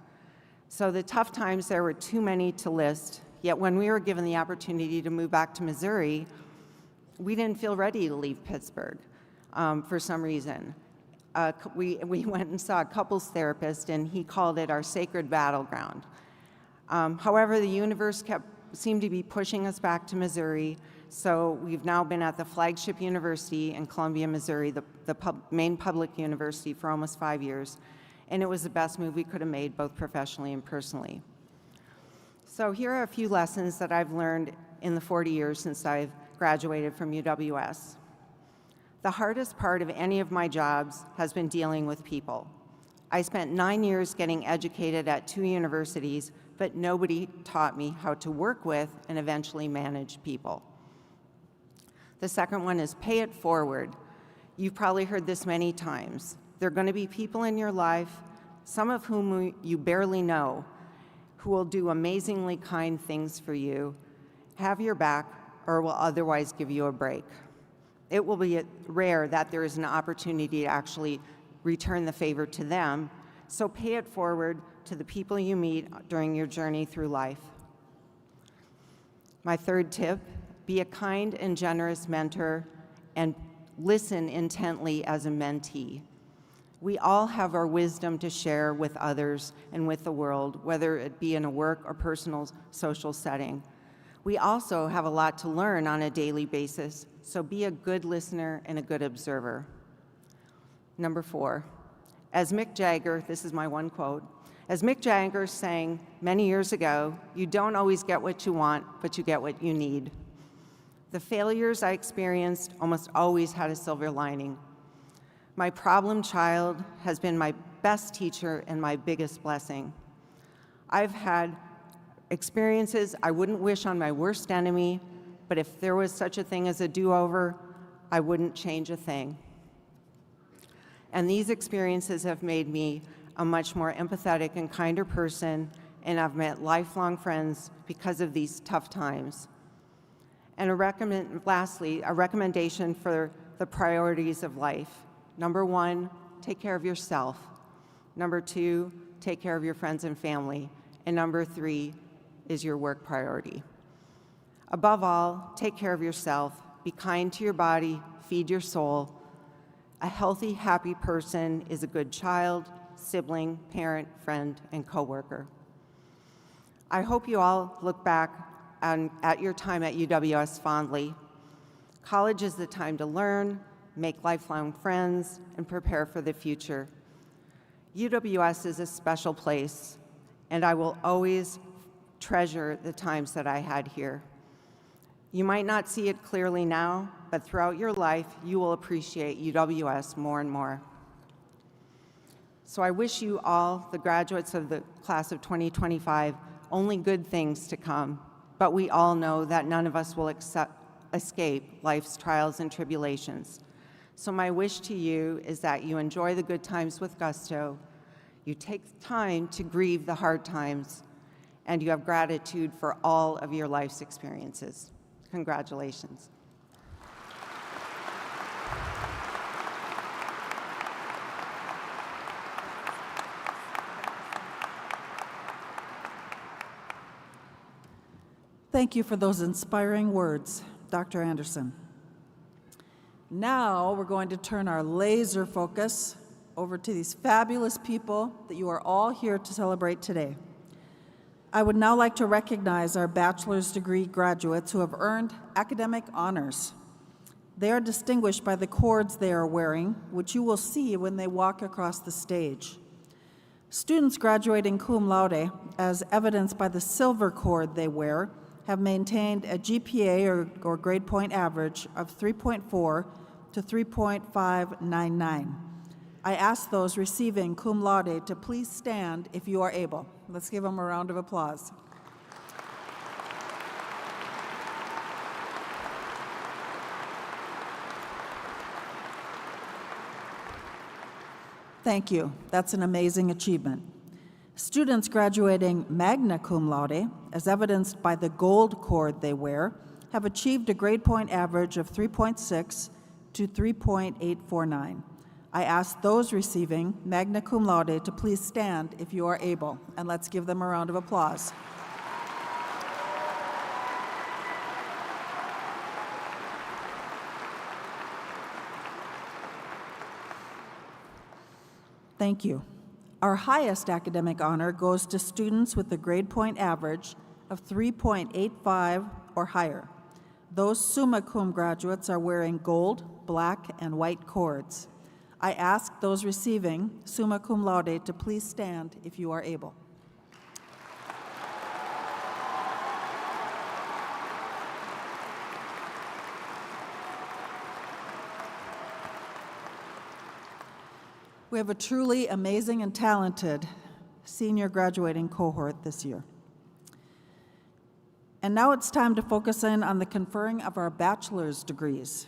So the tough times there were too many to list, yet when we were given the opportunity to move back to Missouri, we didn't feel ready to leave Pittsburgh for some reason. We went and saw a couples therapist, and he called it our sacred battleground. However, the universe seemed to be pushing us back to Missouri, so we've now been at the flagship university in Columbia, Missouri, the main public university, for almost 5 years, and it was the best move we could have made, both professionally and personally. So here are a few lessons that I've learned in the 40 years since I've graduated from UWS. The hardest part of any of my jobs has been dealing with people. I spent 9 years getting educated at 2 universities, but nobody taught me how to work with and eventually manage people. The second one is pay it forward. You've probably heard this many times. There are going to be people in your life, some of whom you barely know, who will do amazingly kind things for you, have your back, or will otherwise give you a break. It will be rare that there is an opportunity to actually return the favor to them, so pay it forward to the people you meet during your journey through life. My third tip, be a kind and generous mentor and listen intently as a mentee. We all have our wisdom to share with others and with the world, whether it be in a work or personal social setting. We also have a lot to learn on a daily basis, so be a good listener and a good observer. Number 4, as Mick Jagger, this is my one quote, as Mick Jagger sang many years ago, you don't always get what you want, but you get what you need. The failures I experienced almost always had a silver lining. My problem child has been my best teacher and my biggest blessing. I've had experiences I wouldn't wish on my worst enemy, but if there was such a thing as a do-over, I wouldn't change a thing. And these experiences have made me a much more empathetic and kinder person, and I've met lifelong friends because of these tough times. And lastly, a recommendation for the priorities of life. Number 1, take care of yourself. Number 2, take care of your friends and family. And number 3 is your work priority. Above all, take care of yourself. Be kind to your body, feed your soul. A healthy, happy person is a good child, sibling, parent, friend, and coworker. I hope you all look back at your time at UWS fondly. College is the time to learn, make lifelong friends, and prepare for the future. UWS is a special place, and I will always treasure the times that I had here. You might not see it clearly now, but throughout your life, you will appreciate UWS more and more. So I wish you all, the graduates of the class of 2025, only good things to come, but we all know that none of us will escape life's trials and tribulations. So my wish to you is that you enjoy the good times with gusto, you take time to grieve the hard times, and you have gratitude for all of your life's experiences. Congratulations. Thank you for those inspiring words, Dr. Anderson. Now we're going to turn our laser focus over to these fabulous people that you are all here to celebrate today. I would now like to recognize our bachelor's degree graduates who have earned academic honors. They are distinguished by the cords they are wearing, which you will see when they walk across the stage. Students graduating cum laude, as evidenced by the silver cord they wear, have maintained a GPA or grade point average of 3.4 to 3.599. I ask those receiving cum laude to please stand if you are able. Let's give them a round of applause. Thank you. That's an amazing achievement. Students graduating magna cum laude, as evidenced by the gold cord they wear, have achieved a grade point average of 3.6 to 3.849. I ask those receiving magna cum laude to please stand if you are able, and let's give them a round of applause. Thank you. Our highest academic honor goes to students with a grade point average of 3.85 or higher. Those summa cum graduates are wearing gold, black, and white cords. I ask those receiving summa cum laude to please stand if you are able. We have a truly amazing and talented senior graduating cohort this year. And now it's time to focus in on the conferring of our bachelor's degrees.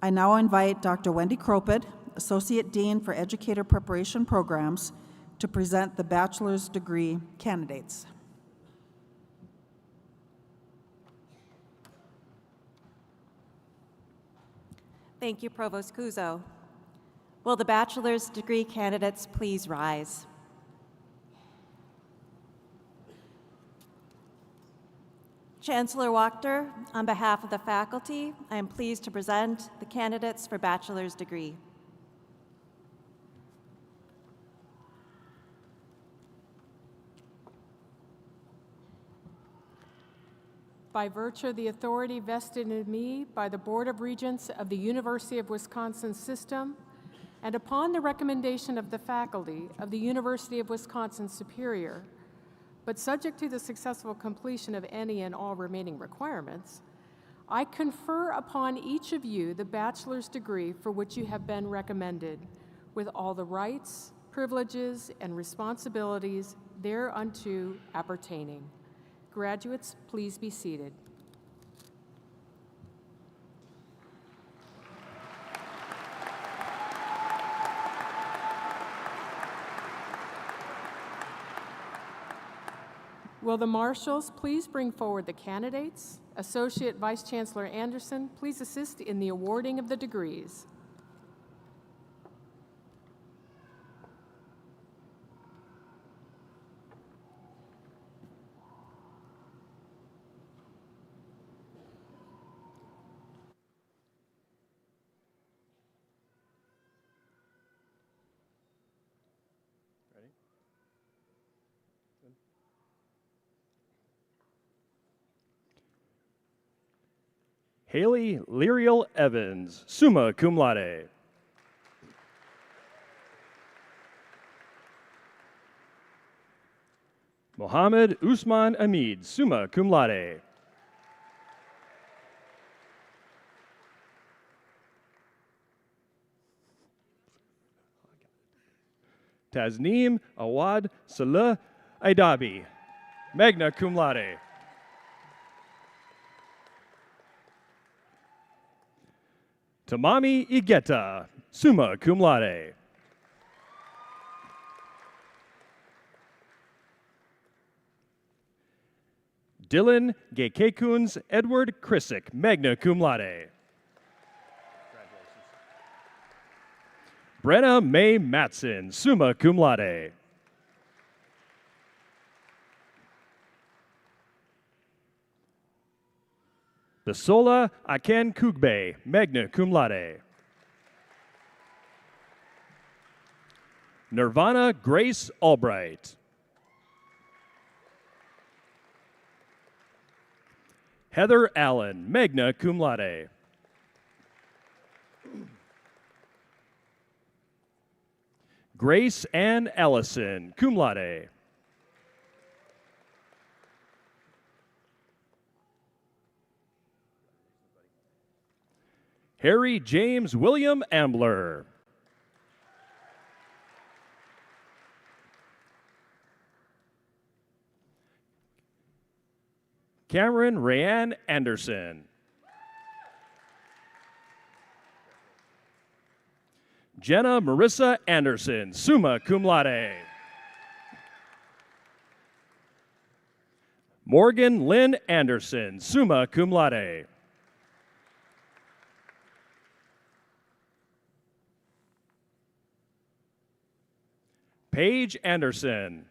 I now invite Dr. Wendy Cropid, Associate Dean for Educator Preparation Programs, to present the bachelor's degree candidates. Thank you, Provost Cuso. Will the bachelor's degree candidates please rise? Chancellor Wachter, on behalf of the faculty, I am pleased to present the candidates for bachelor's degree. By virtue of the authority vested in me by the Board of Regents of the University of Wisconsin System, and upon the recommendation of the faculty of the University of Wisconsin Superior, but subject to the successful completion of any and all remaining requirements, I confer upon each of you the bachelor's degree for which you have been recommended, with all the rights, privileges, and responsibilities thereunto appertaining. Graduates, please be seated. Will the marshals please bring forward the candidates? Associate Vice Chancellor Anderson, please assist in the awarding of the degrees. Haley Lyriel Evans, summa cum laude. Mohammed Usman Amid, summa cum laude. Tasneem Awad Salah Aidabi, magna cum laude. Tamami Igeta, summa cum laude. Dylan Gekekuns Edward Krisick, magna cum laude. Brenna May Matson, summa cum laude. Basola Aken Kugbe, magna cum laude. Nirvana Grace Albright. Heather Allen, magna cum laude. Grace Ann Allison, cum laude. Harry James William Ambler. Cameron Rayanne Anderson. Jenna Marissa Anderson, summa cum laude. Morgan Lynn Anderson, summa cum laude. Paige Anderson.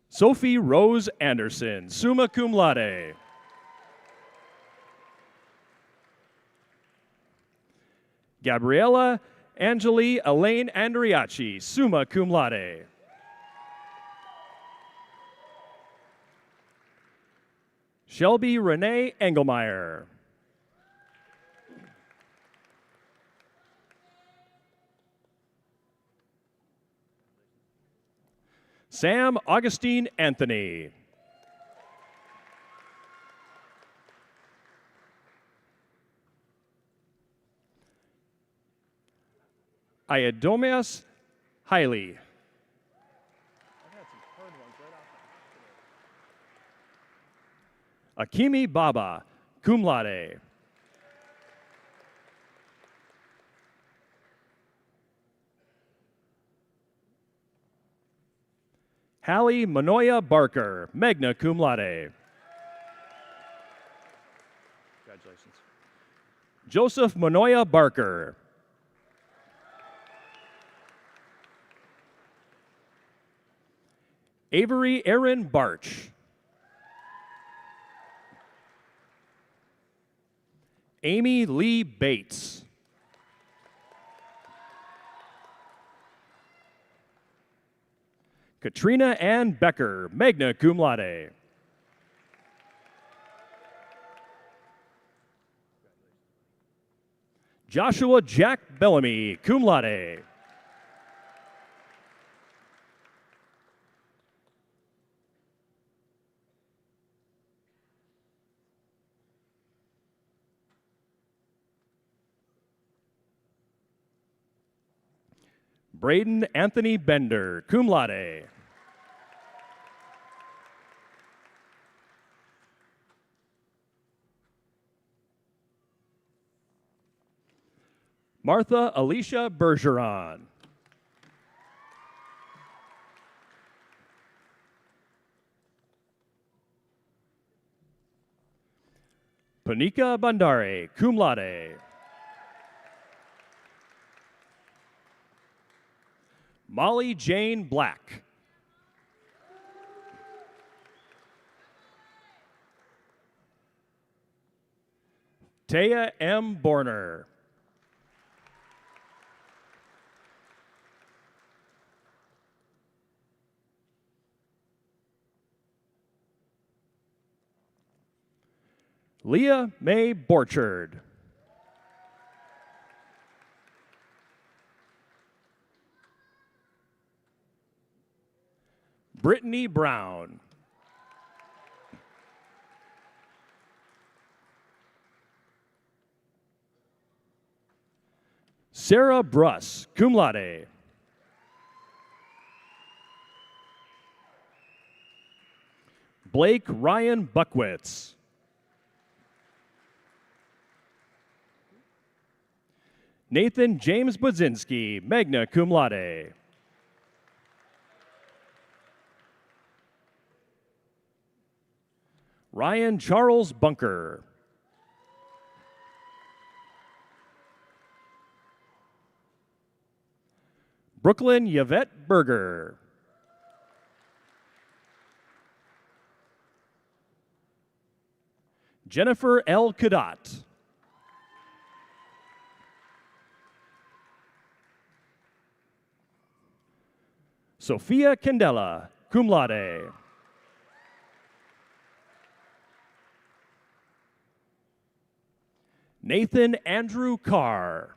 Sophie Rose Anderson, summa cum laude. Gabriella Angeli Elaine Andriachi, summa cum laude. Shelby Renee Engelmeyer. Sam Augustine Anthony. Iadomias Hailey. Akimi Baba, cum laude. Hallie Manoya Barker, magna cum laude. Congratulations. Joseph Manoya Barker. Avery Aaron Barch. Amy Lee Bates. Katrina Ann Becker, magna cum laude. Joshua Jack Bellamy, cum laude. Braden Anthony Bender, cum laude. Martha Alicia Bergeron. Panika Bandare, cum laude. Molly Jane Black. Taya M. Borner. Leah Mae Borchard. Brittany Brown. Sarah Bruss, cum laude. Blake Ryan Buckwitz. Nathan James Budzinski, magna cum laude. Ryan Charles Bunker. Brooklyn Yvette Berger. Jennifer L. Cadat. Sophia Candela, cum laude. Nathan Andrew Carr.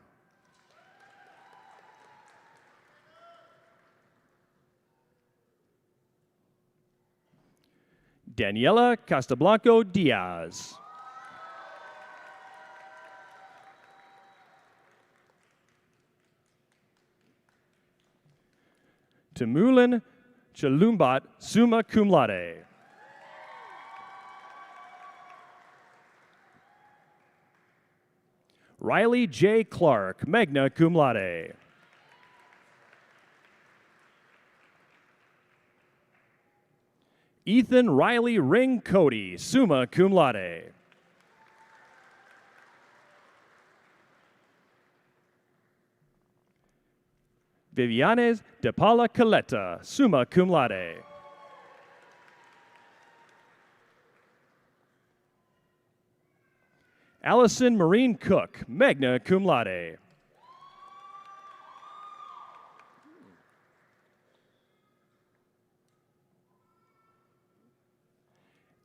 Daniela Castablanco Diaz. Timulin Chalumbat, summa cum laude. Riley J. Clark, magna cum laude. Ethan Riley Ring Cody, summa cum laude. Vivianes de Paula Caleta, summa cum laude. Allison Marine Cook, magna cum laude.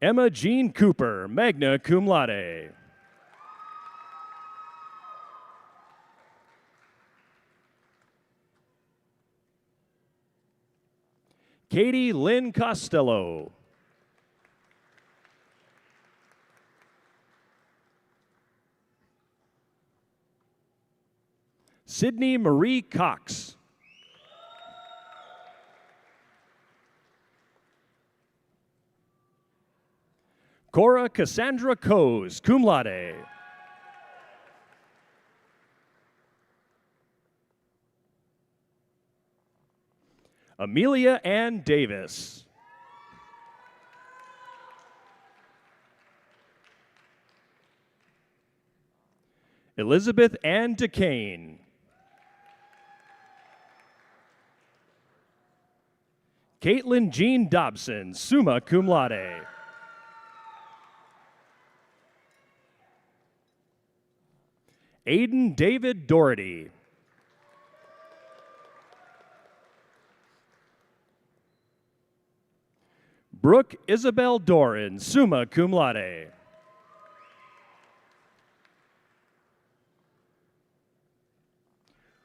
Emma Jean Cooper, magna cum laude. Katie Lynn Costello. Sydney Marie Cox. Cora Cassandra Coes, cum laude. Amelia Ann Davis. Elizabeth Ann DeCane. Caitlin Jean Dobson, summa cum laude. Aiden David Doherty. Brooke Isabel Doran, summa cum laude.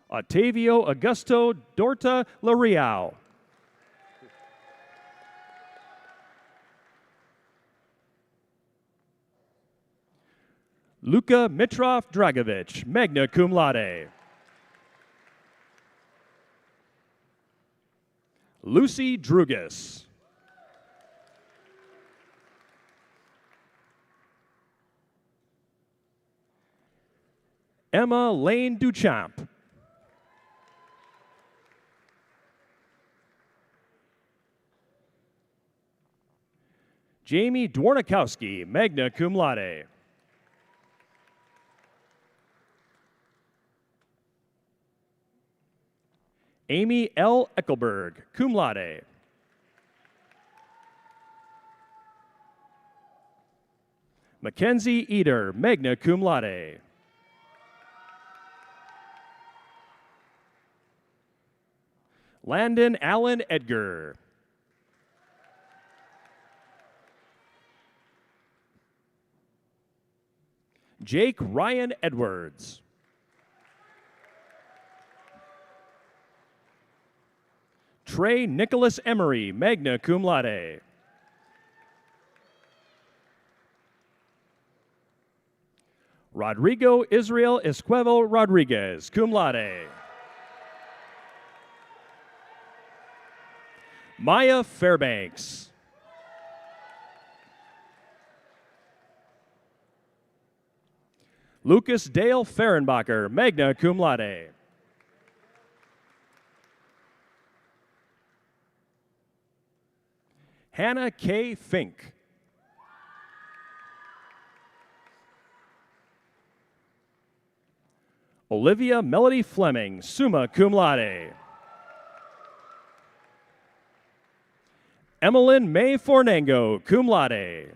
Octavio Augusto Dorta Lariao. Luka Mitrov Dragovich, magna cum laude. Lucy Drugas. Emma Lane Duchamp. Jamie Dwornikowski, magna cum laude. Amy L. Eckelberg, cum laude. Mackenzie Eder, magna cum laude. Landon Allen Edgar. Jake Ryan Edwards. Trey Nicholas Emery, magna cum laude. Rodrigo Israel Esquivel Rodriguez, cum laude. Maya Fairbanks. Lucas Dale Fehrenbacher, magna cum laude. Hannah K. Fink. Olivia Melody Fleming, summa cum laude. Emmeline May Fornango, cum laude.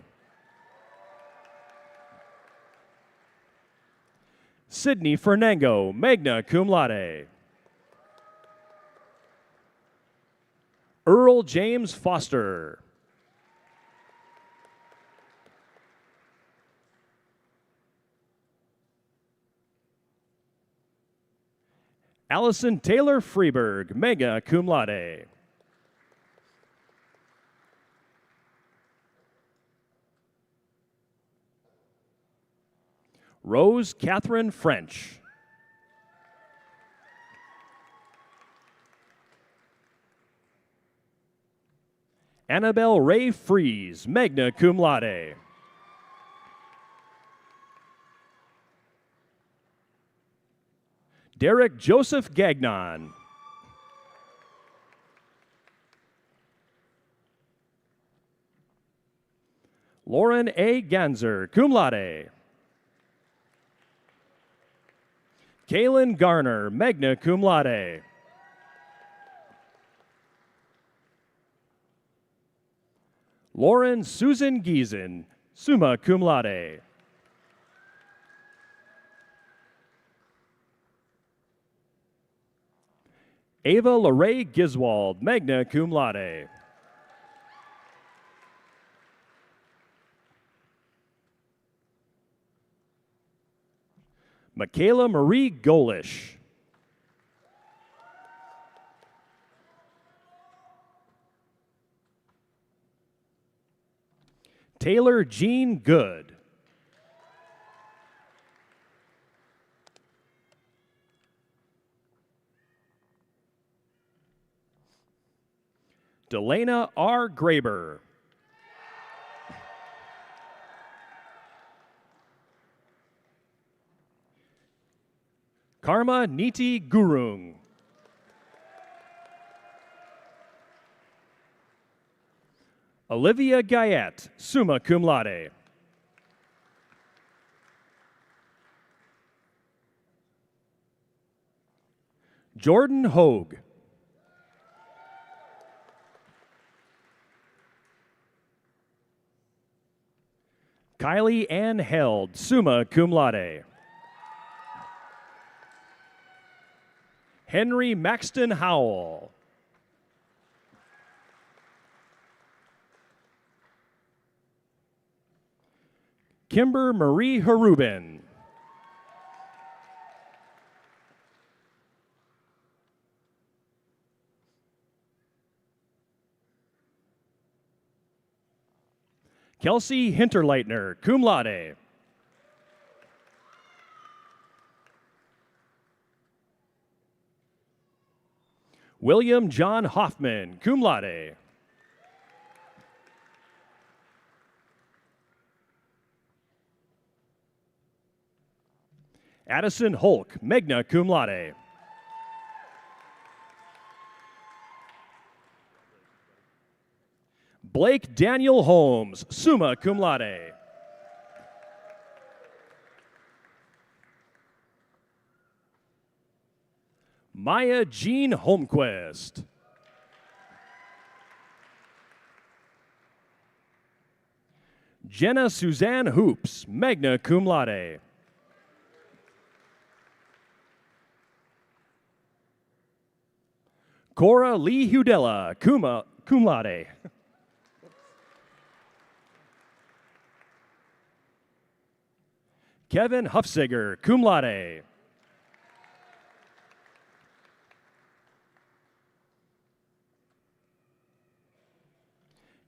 Sydney Fernango, magna cum laude. Earl James Foster. Allison Taylor Freeberg, magna cum laude. Rose Catherine French. Annabelle Ray Fries, magna cum laude. Derek Joseph Gagnon. Lauren A. Ganzer, cum laude. Kaylin Garner, magna cum laude. Lauren Susan Giesen, summa cum laude. Ava Lorraine Giswald, magna cum laude. Michaela Marie Golish. Taylor Jean Good. Delana R. Graber. Karma Niti Gurung. Olivia Gayette, summa cum laude. Jordan Hogue. Kylie Ann Held, summa cum laude. Henry Maxton Howell. Kimber Marie Harubin. Kelsey Hinterleitner, cum laude. William John Hoffman, cum laude. Addison Holk, magna cum laude. Blake Daniel Holmes, summa cum laude. Maya Jean Holmquist. Jenna Suzanne Hoops, magna cum laude. Cora Lee Hudella, cum laude. Kevin Huffsiger, cum laude.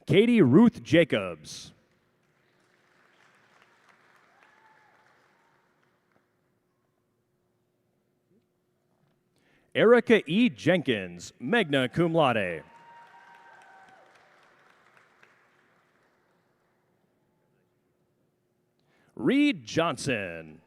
Katie Ruth Jacobs. Erica E. Jenkins, magna cum laude. Reed Johnson.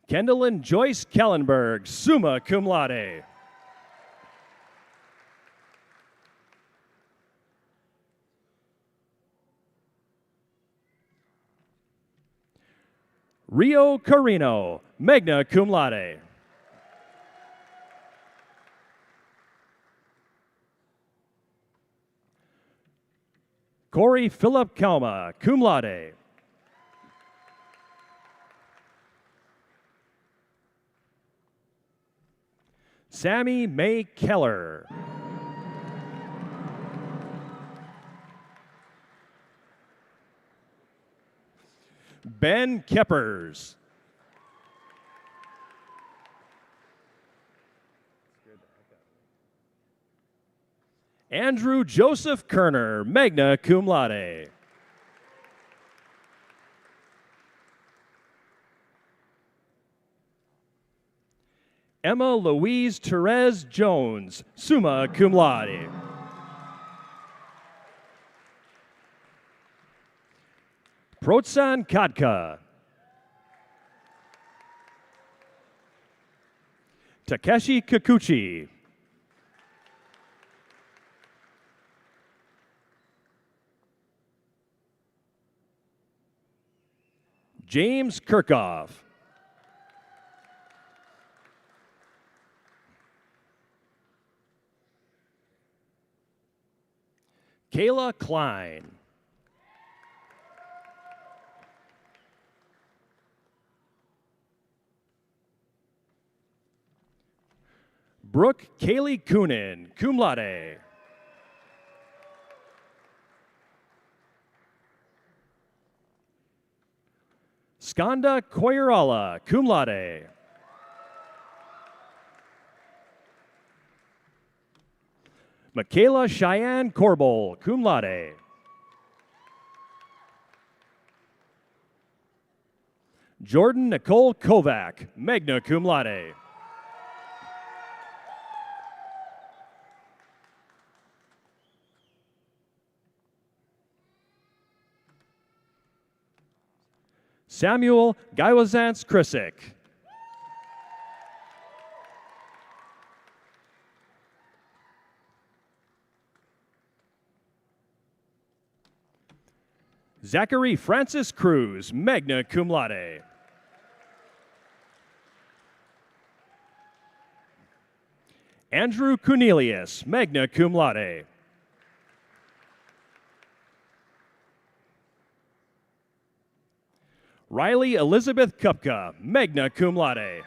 Kendallin Joyce Kellenberg, summa cum laude. Rio Carino, magna cum laude. Corey Philip Kalma, cum laude. Sammy May Keller. Ben Keppers. Andrew Joseph Kerner, magna cum laude. Emma Louise Therese Jones, summa cum laude. Protsan Katka. Takeshi Kikuchi. James Kirchhoff. Kayla Klein. Brooke Kaylee Coonan, cum laude. Skanda Koirala, cum laude. Michaela Cheyenne Corbel, cum laude. Jordan Nicole Kovac, magna cum laude. Samuel Gaiwazants Krisick. Zachary Francis Cruz, magna cum laude. Andrew Cornelius, magna cum laude. Riley Elizabeth Kupka, magna cum laude.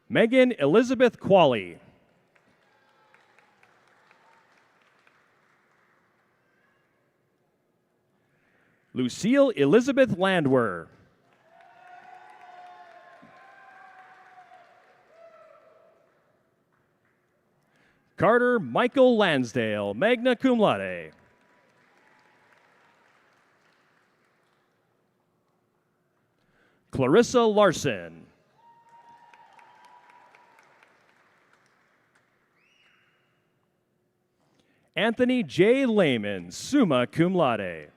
Megan Elizabeth Qualley. Lucille Elizabeth Landwer. Carter Michael Lansdale, magna cum laude. Clarissa Larson. Anthony J. Lehman, summa cum laude.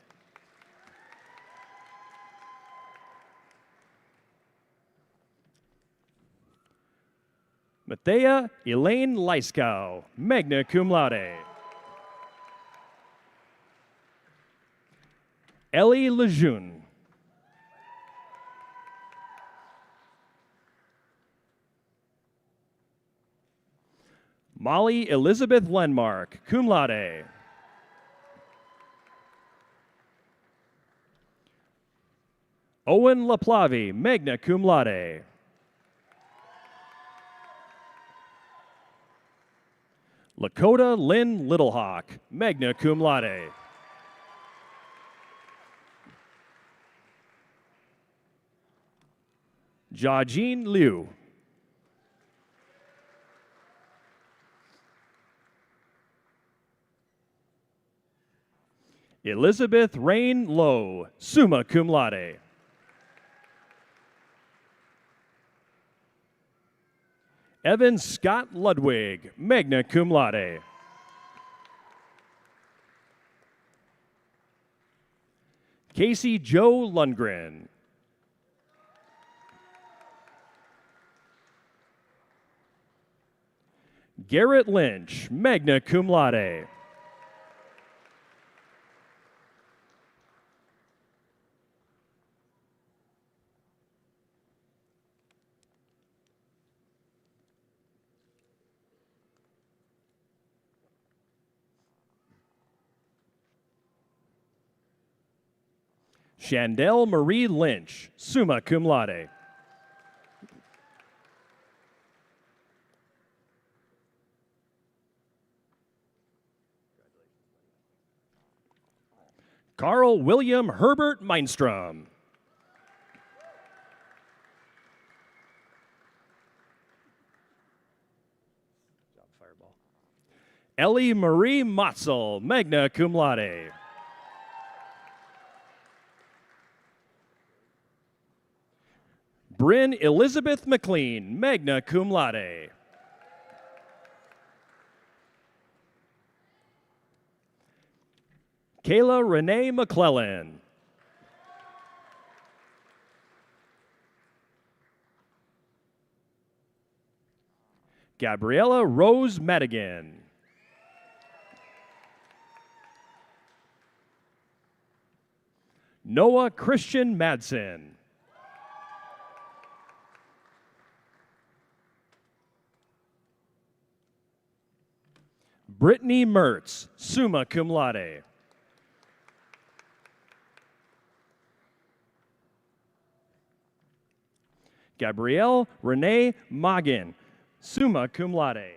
Mathea Elaine Leiskow, magna cum laude. Ellie Lejeune. Molly Elizabeth Lenmark, cum laude. Owen LaPlavi, magna cum laude. Lakota Lynn Littlehawk, magna cum laude. Jiajin Liu. Elizabeth Rain Lowe, summa cum laude. Evan Scott Ludwig, magna cum laude. Casey Joe Lundgren. Garrett Lynch, magna cum laude. Chandel Marie Lynch, summa cum laude. Carl William Herbert Meinstrom. Ellie Marie Motzel, magna cum laude. Bryn Elizabeth McLean, magna cum laude. Kayla Renee McClellan. Gabriella Rose Madigan. Noah Christian Madsen. Brittany Mertz, summa cum laude. Gabrielle Renee Magen, summa cum laude.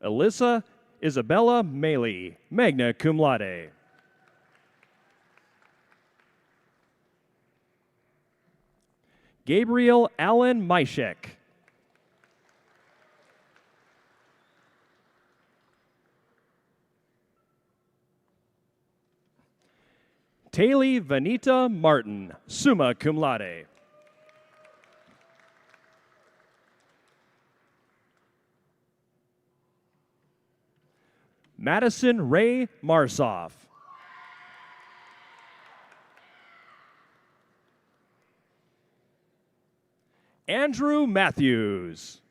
Alyssa Isabella Maley, magna cum laude. Gabriel Allen Myshek. Taylor Vanita Martin, summa cum laude. Madison Ray Marsoff. Andrew Matthews.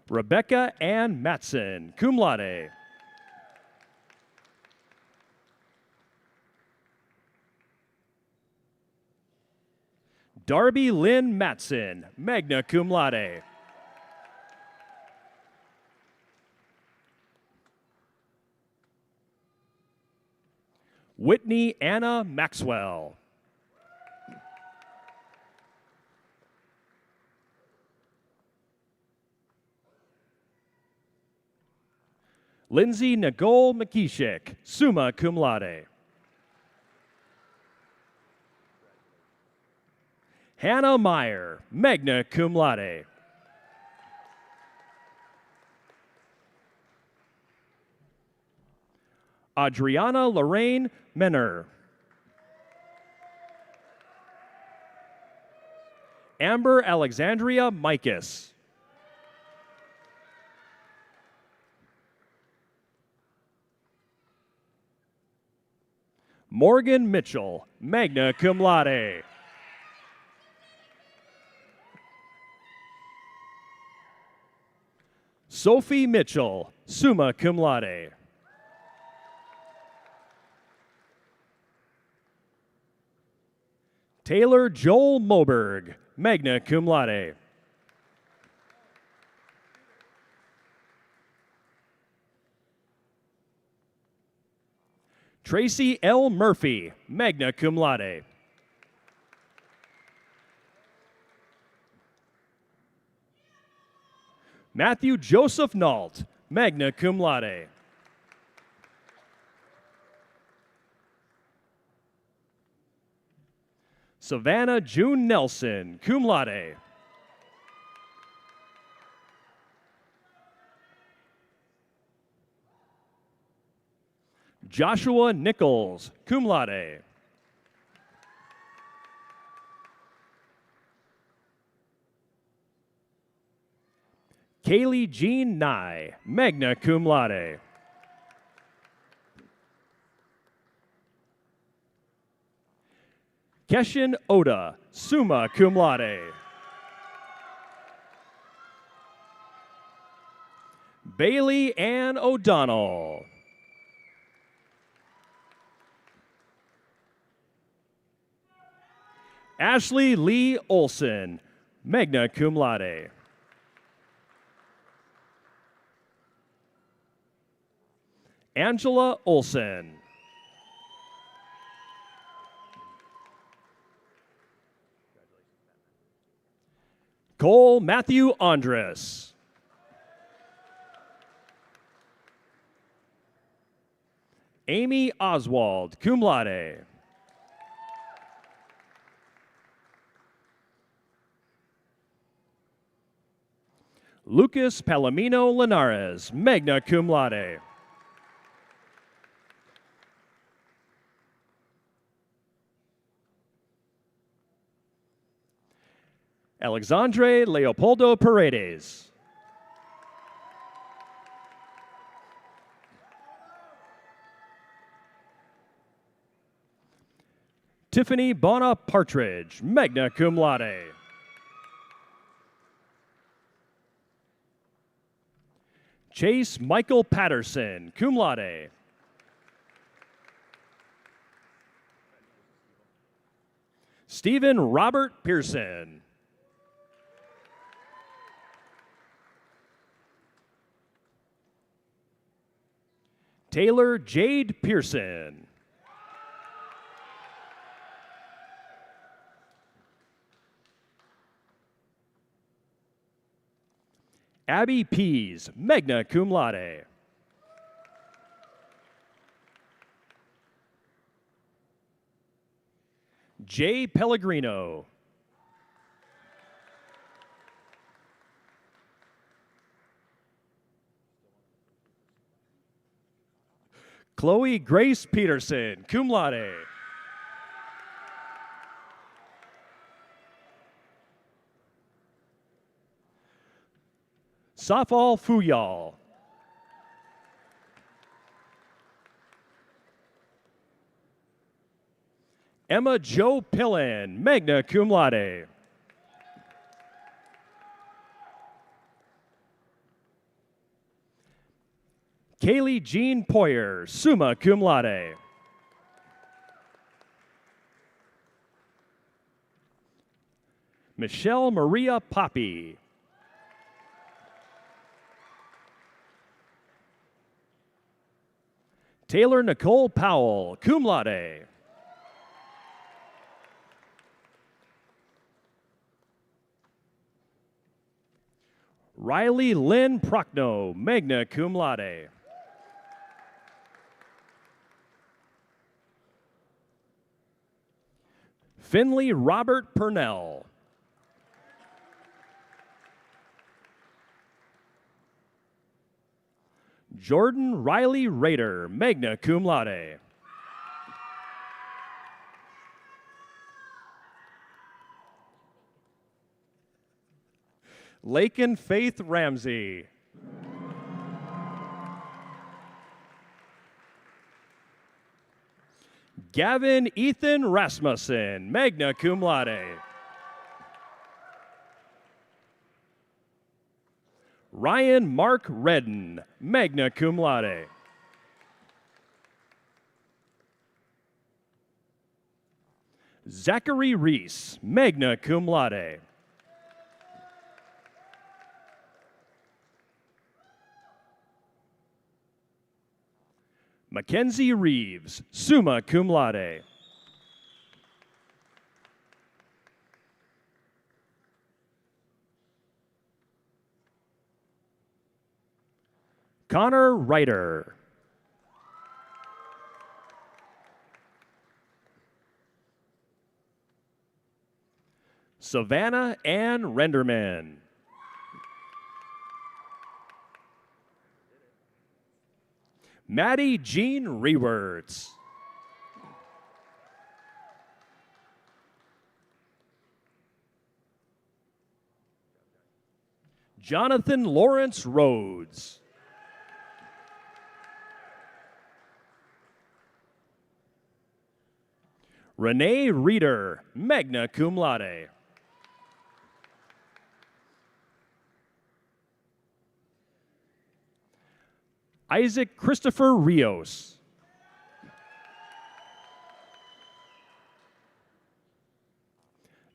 Rebecca Ann Matson, cum laude. Darby Lynn Matson, magna cum laude. Whitney Anna Maxwell. Lindsay Nicole McKeeshik, summa cum laude. Hannah Meyer, magna cum laude. Adriana Lorraine Menner. Amber Alexandria Micus. Morgan Mitchell, magna cum laude. Sophie Mitchell, summa cum laude. Taylor Joel Moberg, magna cum laude. Tracy L. Murphy, magna cum laude. Matthew Joseph Nault, magna cum laude. Savannah June Nelson, cum laude. Joshua Nichols, cum laude. Kaylee Jean Nye, magna cum laude. Keshin Oda, summa cum laude. Bailey Ann O'Donnell. Ashley Lee Olson, magna cum laude. Angela Olson. Cole Matthew Andres. Amy Oswald, cum laude. Lucas Palomino Linares, magna cum laude. Alexandre Leopoldo Paredes. Tiffany Bona Partridge, magna cum laude. Chase Michael Patterson, cum laude. Stephen Robert Pearson. Taylor Jade Pearson. Abby Pease, magna cum laude. Jay Pellegrino. Chloe Grace Peterson, cum laude. Safal Fuyal. Emma Jo Pillen, magna cum laude. Kaylee Jean Poyer, summa cum laude. Michelle Maria Poppy. Taylor Nicole Powell, cum laude. Riley Lynn Prochnow, magna cum laude. Finley Robert Purnell. Jordan Riley Rader, magna cum laude. Lakin Faith Ramsey. Gavin Ethan Rasmussen, magna cum laude. Ryan Mark Redden, magna cum laude. Zachary Reese, magna cum laude. Mackenzie Reeves, summa cum laude. Connor Ryder. Savannah Ann Renderman. Maddie Jean Rewerts. Jonathan Lawrence Rhodes. Renee Reeder, magna cum laude. Isaac Christopher Rios.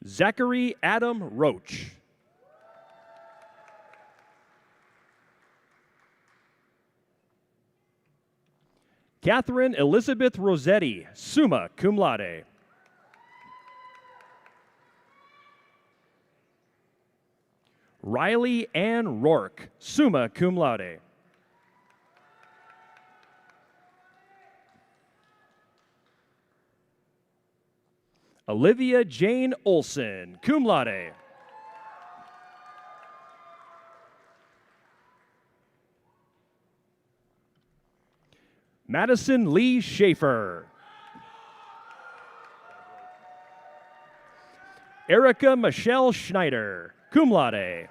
Zachary Adam Roach. Catherine Elizabeth Rossetti, summa cum laude. Riley Ann Rourke, summa cum laude. Olivia Jane Olson, cum laude. Madison Lee Schaefer. Erica Michelle Schneider, cum laude.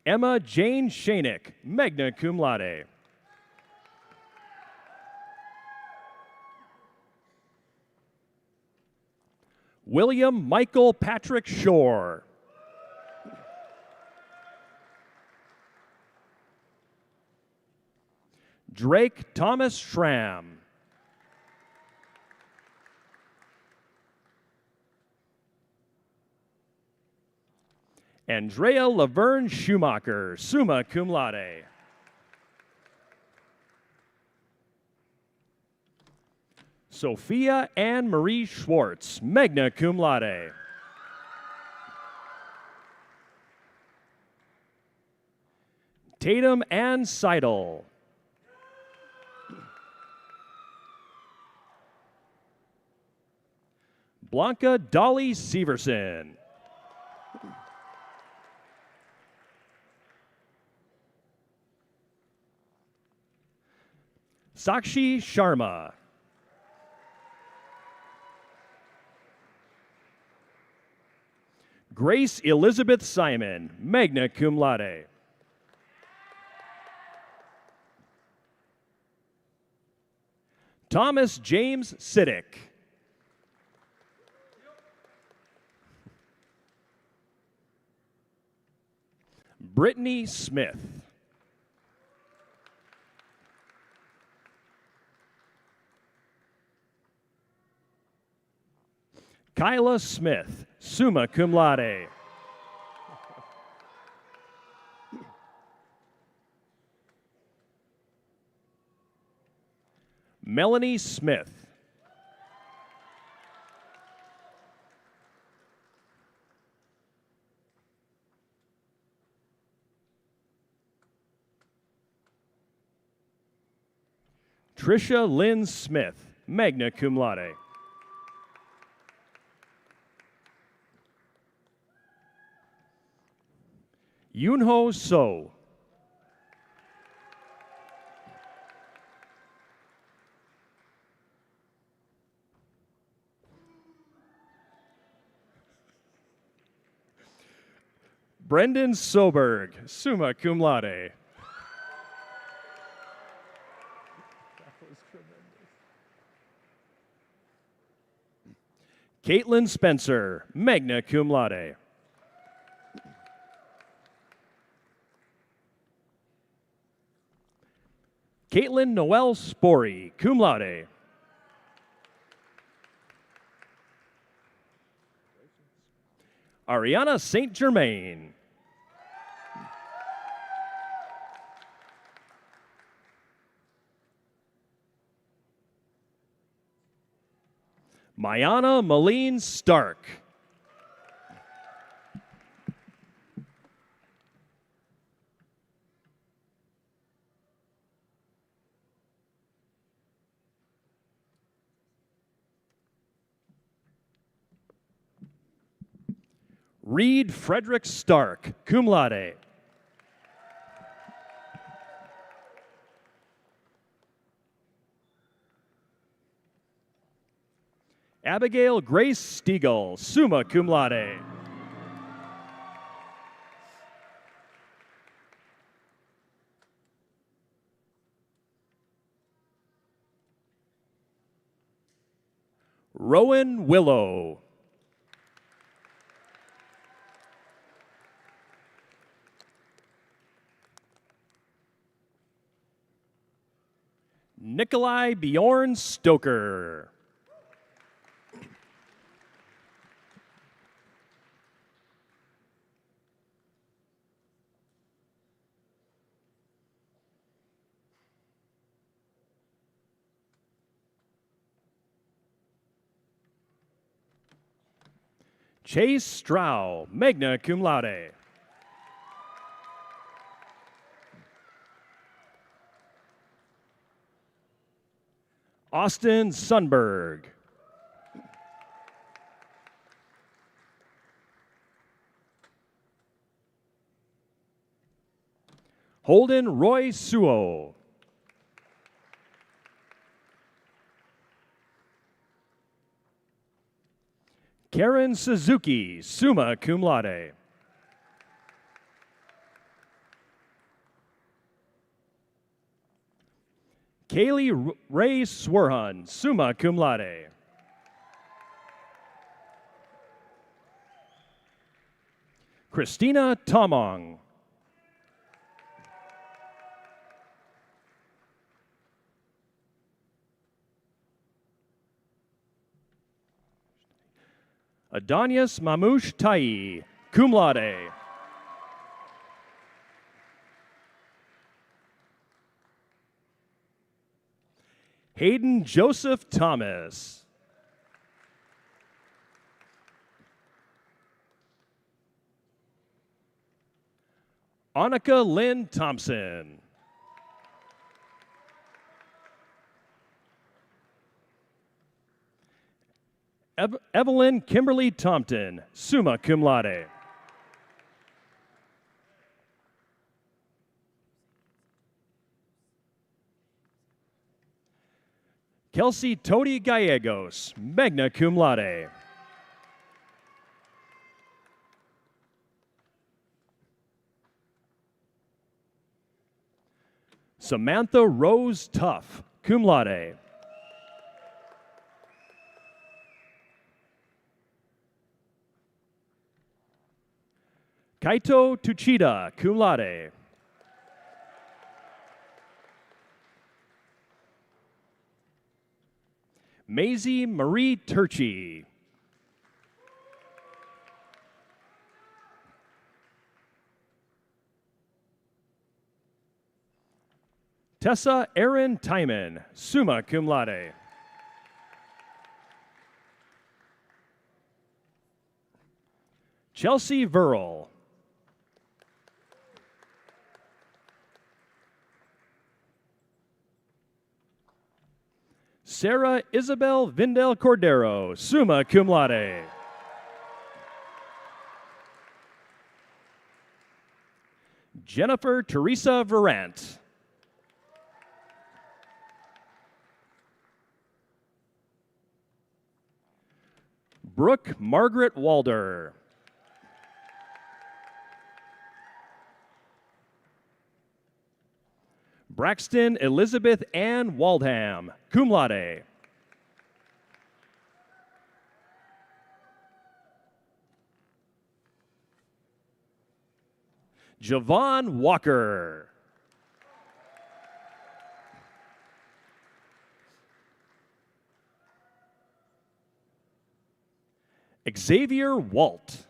Emma Jane Shanick, magna cum laude. William Michael Patrick Shore. Drake Thomas Schramm. Andrea Laverne Schumacher, summa cum laude. Sophia Ann Marie Schwartz, magna cum laude. Tatum Ann Seidel. Blanca Dolly Severson. Sakshi Sharma. Grace Elizabeth Simon, magna cum laude. Thomas James Siddick. Brittany Smith. Kyla Smith, summa cum laude. Melanie Smith. Tricia Lynn Smith, magna cum laude. Yunho So. Brendan Soberg, summa cum laude. Caitlin Spencer, magna cum laude. Caitlin Noel Spory, cum laude. Ariana St. Germain. Mayana Malene Stark. Reed Frederick Stark, cum laude. Abigail Grace Stiegel, summa cum laude. Rowan Willow. Nikolai Bjorn Stoker. Chase Strow, magna cum laude. Austin Sundberg. Holden Roy Suo. Karen Suzuki, summa cum laude. Kaylee Ray Swerhun, summa cum laude. Christina Tomong. Adonias Mamouche Tai, cum laude. Hayden Joseph Thomas. Annika Lynn Thompson. Evelyn Kimberly Tompton, summa cum laude. Kelsey Todi Gallegos, magna cum laude. Samantha Rose Tuff, cum laude. Kaito Tuchida, cum laude. Maisie Marie Turchi. Tessa Erin Timon, summa cum laude. Chelsea Verrill. Sarah Isabel Vindel Cordero, summa cum laude. Jennifer Teresa Verant. Brooke Margaret Walder. Braxton Elizabeth Ann Waldham, cum laude. Javon Walker. Xavier Walt.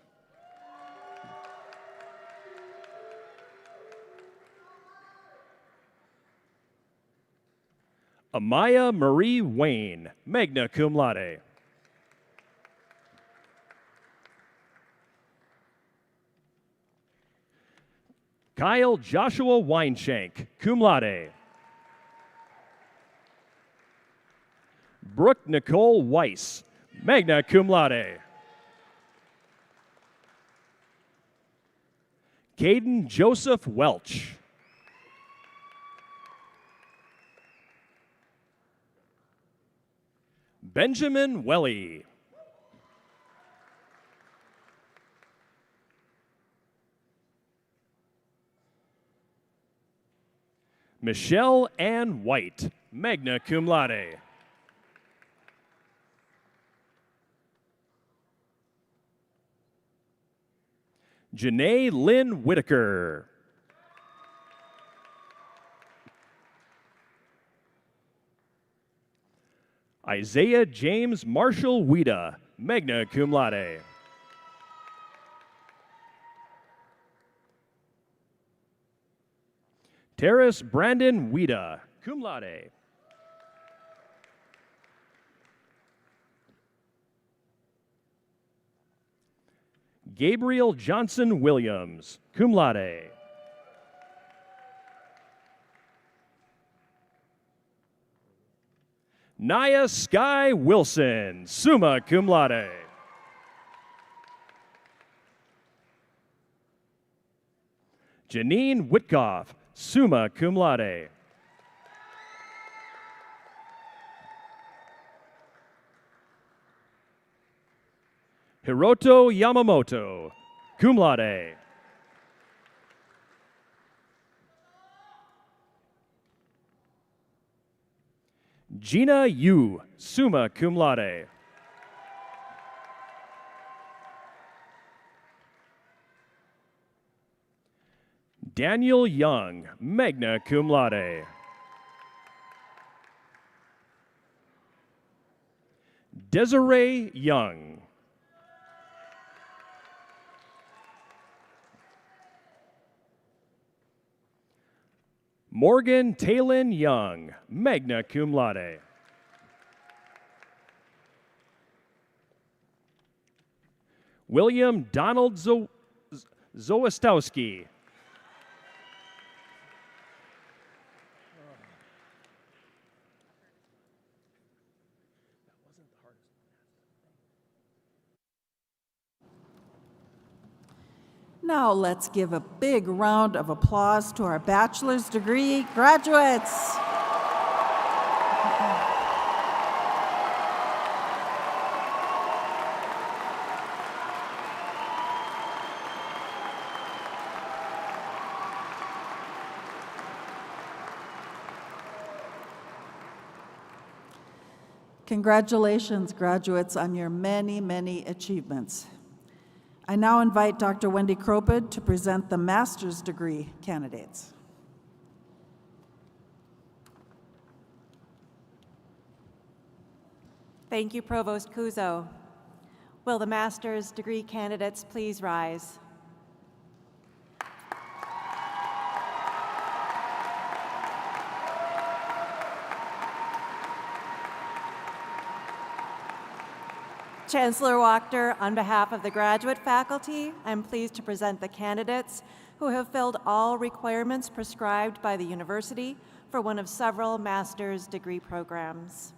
Amaya Marie Wayne, magna cum laude. Kyle Joshua Weinshank, cum laude. Brooke Nicole Weiss, magna cum laude. Caden Joseph Welch. Benjamin Welly. Michelle Ann White, magna cum laude. Janae Lynn Whitaker. Isaiah James Marshall Wida, magna cum laude. Terrace Brandon Wida, cum laude. Gabriel Johnson Williams, cum laude. Naya Sky Wilson, summa cum laude. Janine Witkoff, summa cum laude. Hiroto Yamamoto, cum laude. Gina Yu, summa cum laude. Daniel Young, magna cum laude. Desiree Young. Morgan Talon Young, magna cum laude. William Donald Zowastowski. Now let's give a big round of applause to our bachelor's degree graduates. Congratulations, graduates, on your many, many achievements. I now invite Dr. Wendy Cropid to present the master's degree candidates. Thank you, Provost Kuzo. Will the master's degree candidates please rise? Chancellor Wachter, on behalf of the graduate faculty, I'm pleased to present the candidates who have filled all requirements prescribed by the university for one of several master's degree programs.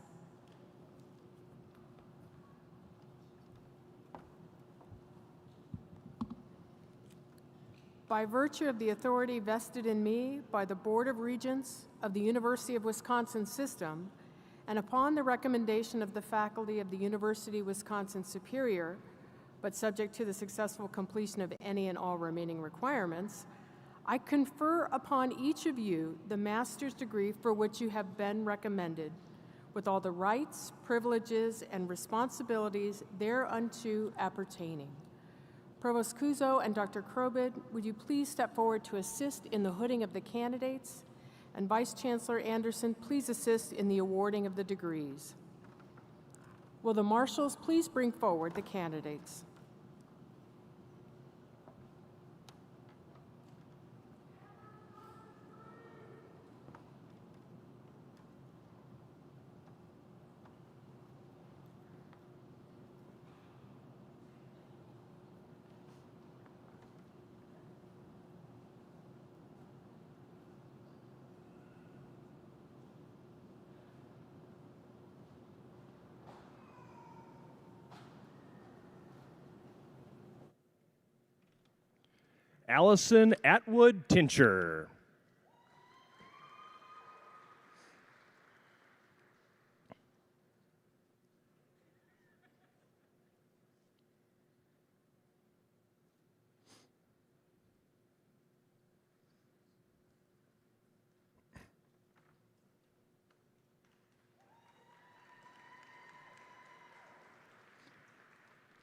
By virtue of the authority vested in me by the Board of Regents of the University of Wisconsin System, and upon the recommendation of the faculty of the University of Wisconsin Superior, but subject to the successful completion of any and all remaining requirements, I confer upon each of you the master's degree for which you have been recommended, with all the rights, privileges, and responsibilities thereunto appertaining. Provost Kuzo and Dr. Krobid, would you please step forward to assist in the hooding of the candidates? And Vice Chancellor Anderson, please assist in the awarding of the degrees. Will the marshals please bring forward the candidates? Allison Atwood Tincher.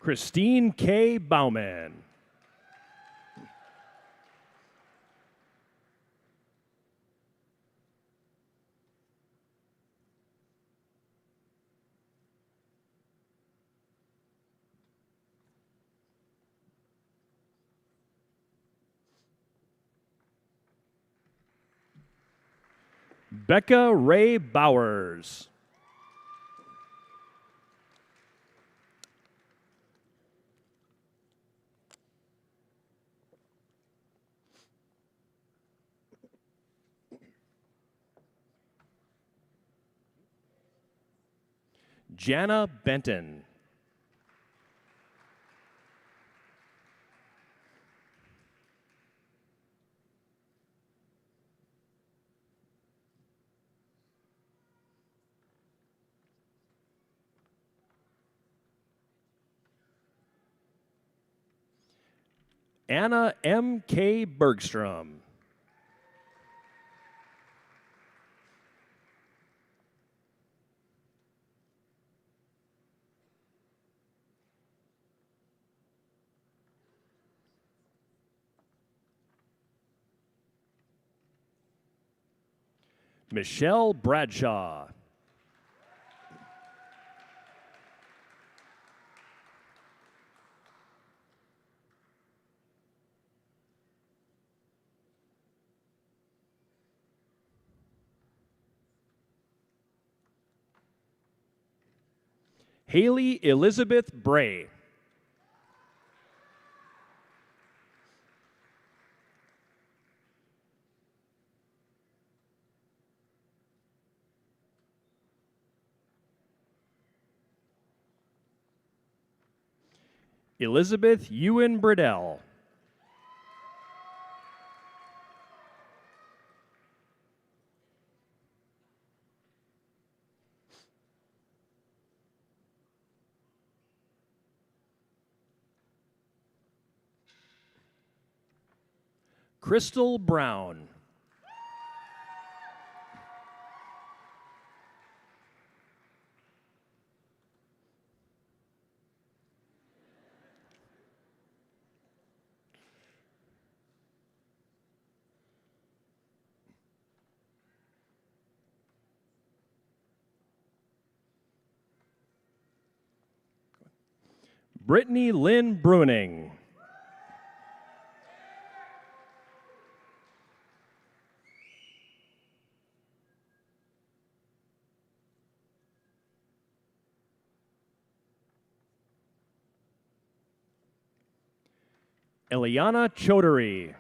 Christine K. Bauman. Becca Ray Bowers. Jana Benton. Anna M. K. Bergstrom. Michelle Bradshaw. Haley Elizabeth Bray. Elizabeth Ewan Burdell. Crystal Brown. Brittany Lynn Bruning. Eliana Chaudhary.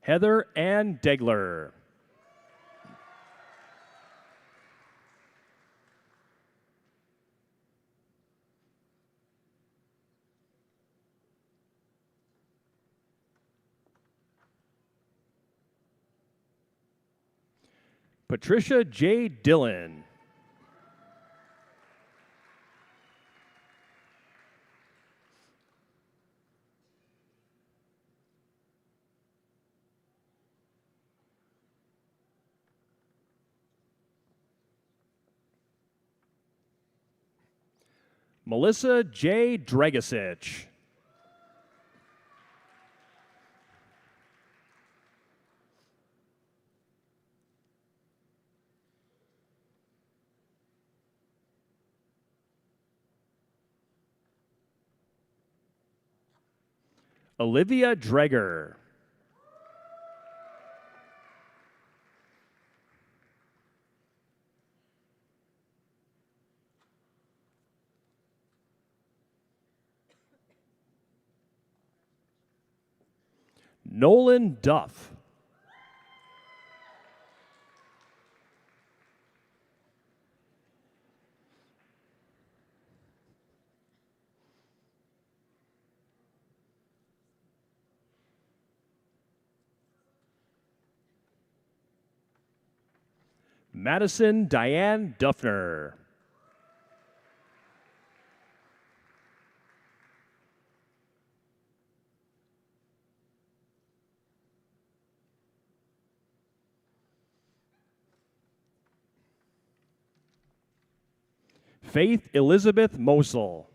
Heather Ann Degler. Patricia J. Dillon. Melissa J. Dragisich. Olivia Dreger. Nolan Duff. Madison Diane Duffner. Faith Elizabeth Mosel.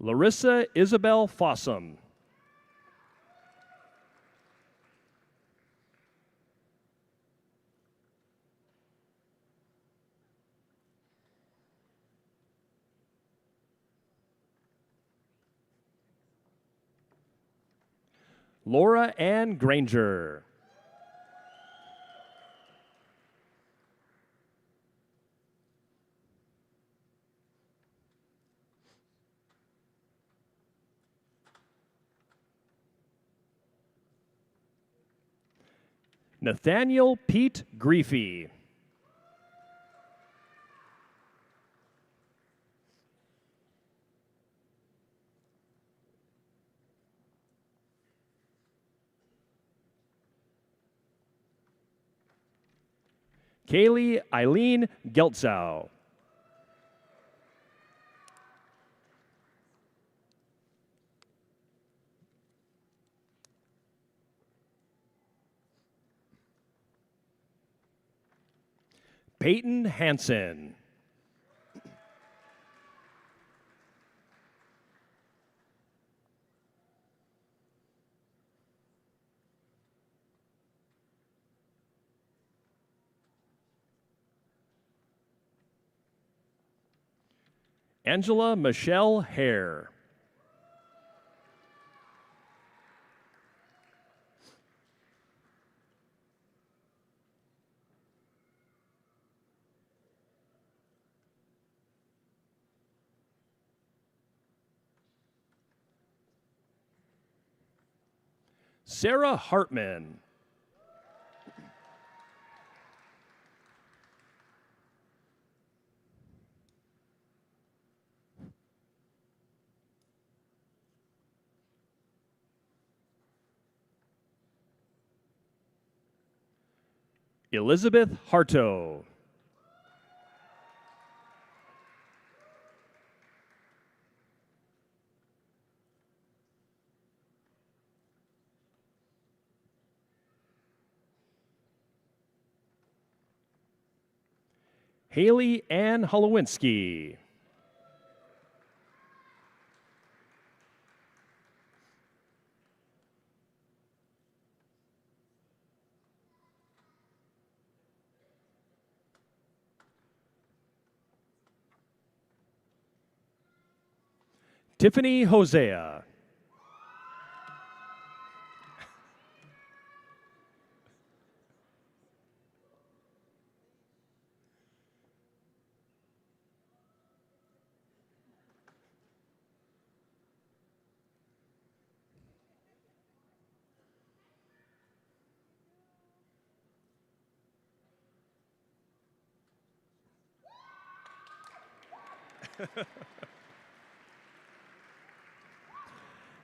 Larissa Isabel Fossum. Laura Ann Granger. Nathaniel Pete Griefy. Kaylee Eileen Geltzow. Peyton Hansen. Angela Michelle Hare. Sarah Hartman. Elizabeth Harto. Haley Ann Holowinski. Tiffany Hosea.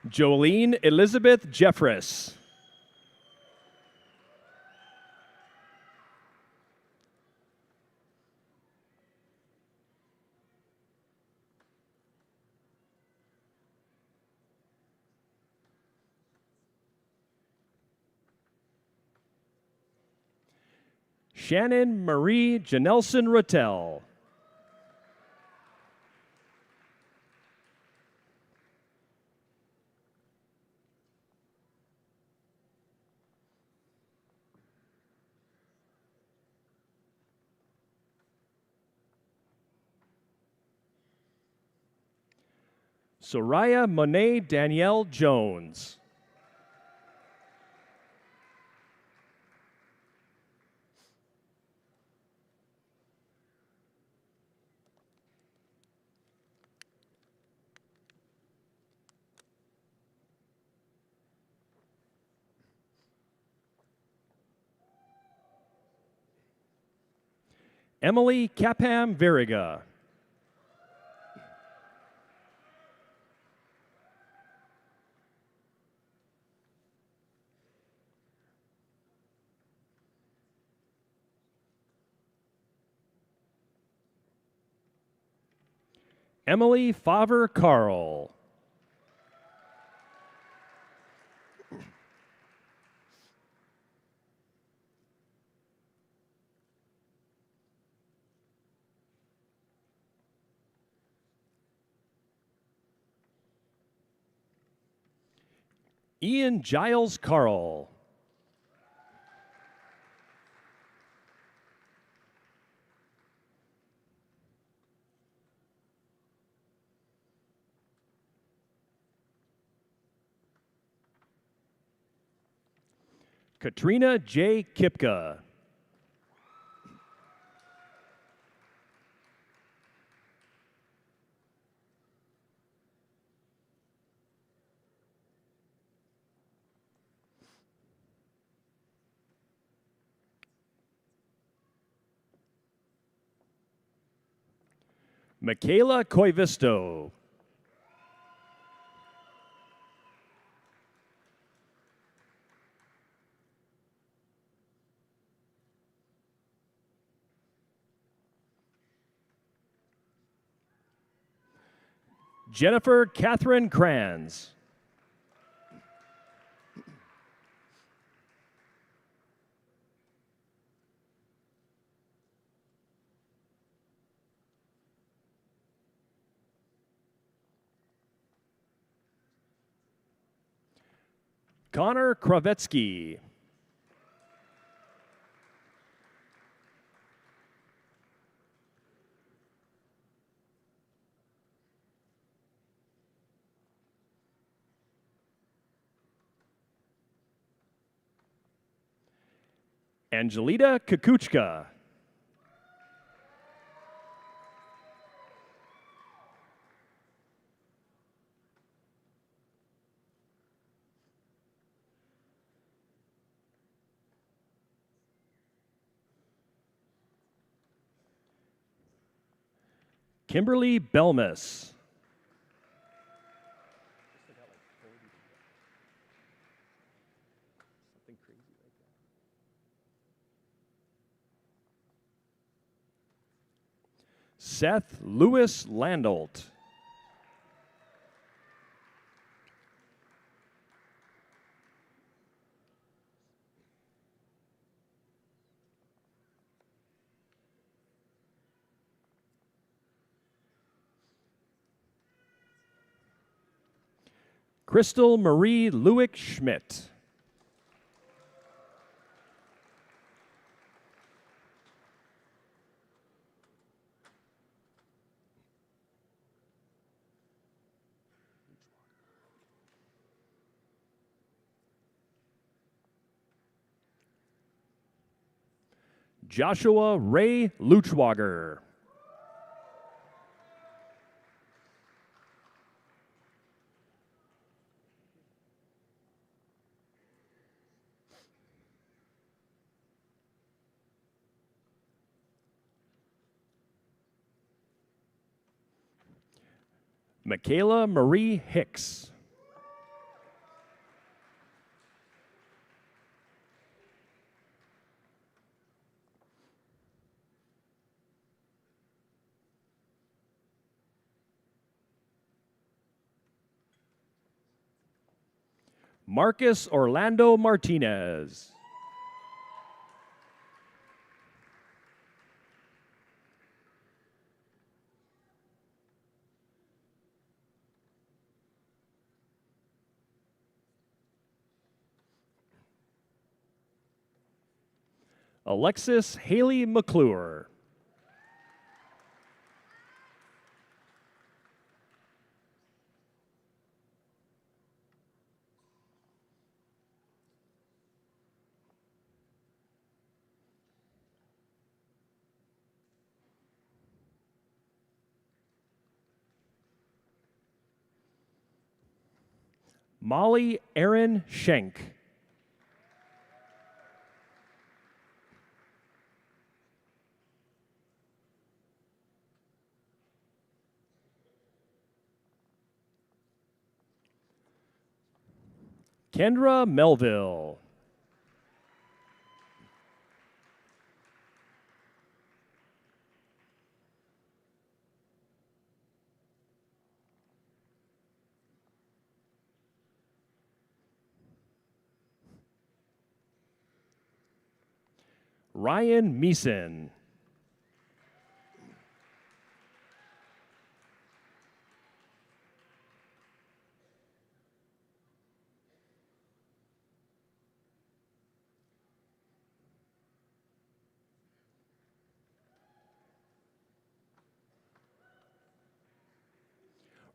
Jolene Elizabeth Jeffress. Shannon Marie Janelson Rattel. Soraya Monet Danielle Jones. Emily Capham Veriga. Emily Favre Carl. Ian Giles Carl. Katrina J. Kipka. Michaela Coivisto. Jennifer Catherine Kranz. Connor Kravetsky. Angelita Kukuchka. Kimberly Belmas. Seth Lewis Landolt. Crystal Marie Lewick Schmidt. Joshua Ray Luchwager. Michaela Marie Hicks. Marcus Orlando Martinez. Alexis Haley McClure. Molly Erin Schenk. Kendra Melville. Ryan Meeson.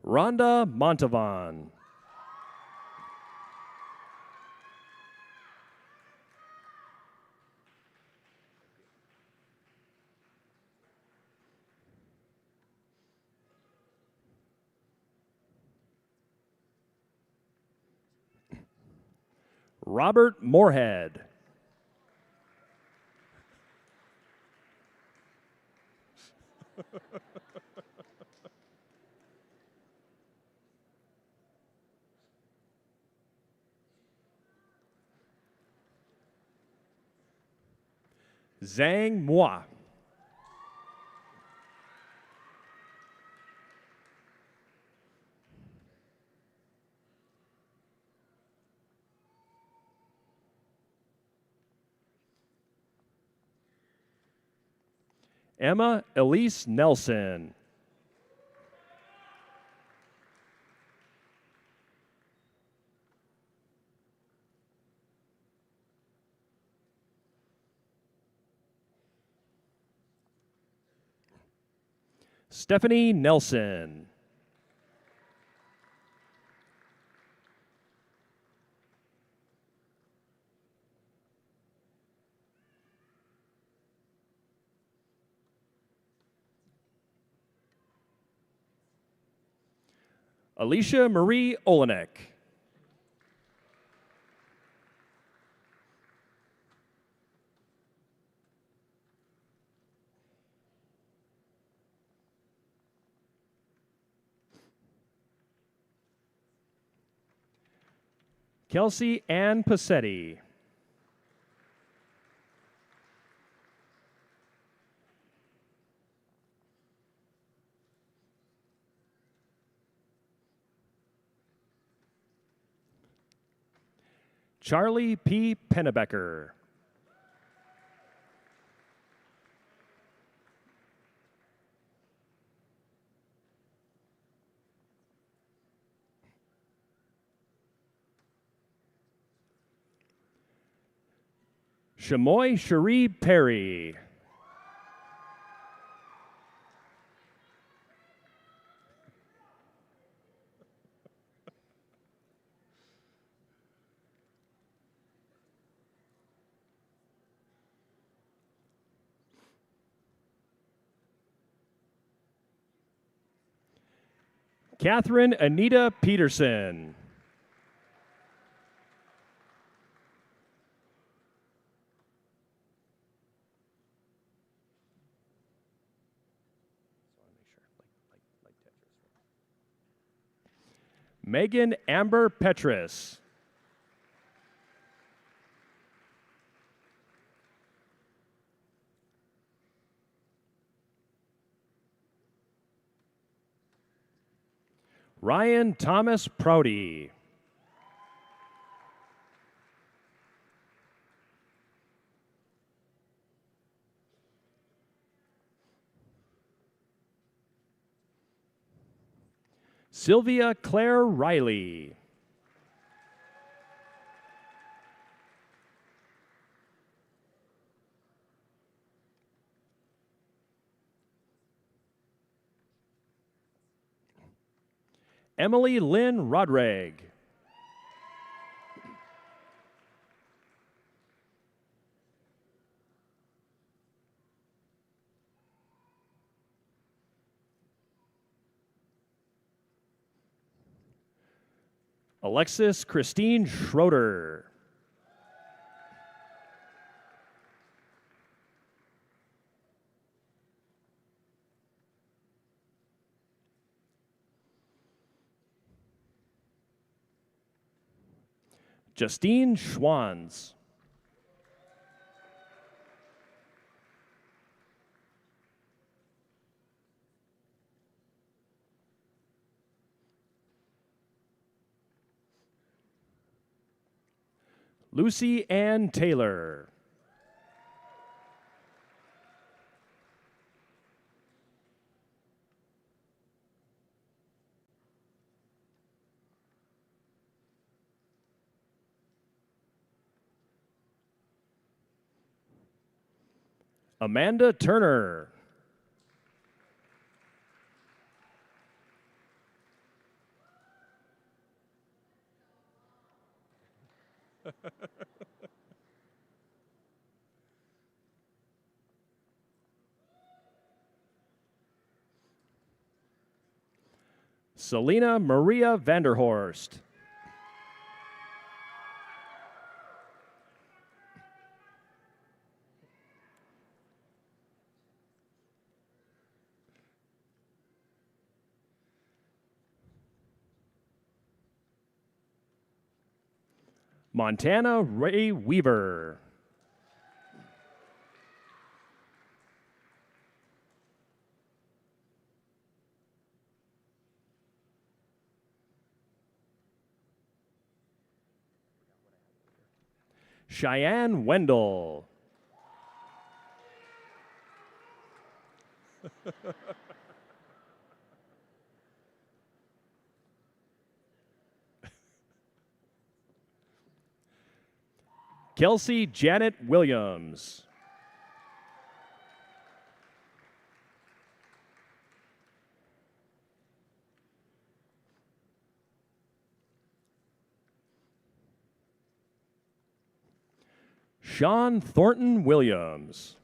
Rhonda Montavon. Robert Moorhead. Zhang Moi. Emma Elise Nelson. Stephanie Nelson. Alicia Marie Olenek. Kelsey Ann Passetti. Charlie P. Pennebecker. Shamoy Cherie Perry. Catherine Anita Peterson. Megan Amber Petrus. Ryan Thomas Prouty. Sylvia Claire Riley. Emily Lynn Rodreg. Alexis Christine Schroeder. Justine Schwans. Lucy Ann Taylor. Amanda Turner. Selena Maria Vanderhorst. Montana Ray Weaver. Cheyenne Wendell. Kelsey Janet Williams. Sean Thornton Williams.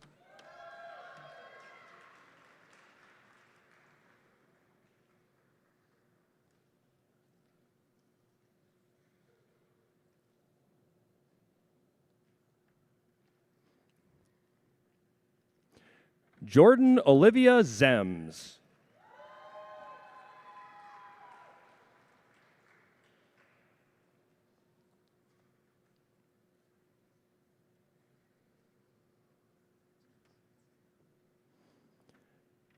Jordan Olivia Zems.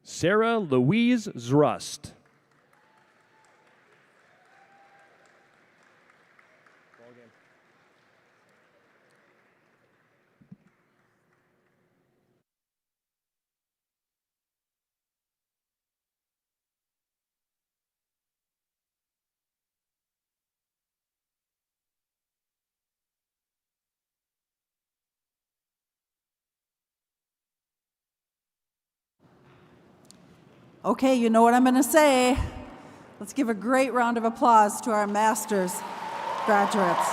Sarah Louise Zrust. Okay, you know what I'm going to say. Let's give a great round of applause to our master's graduates.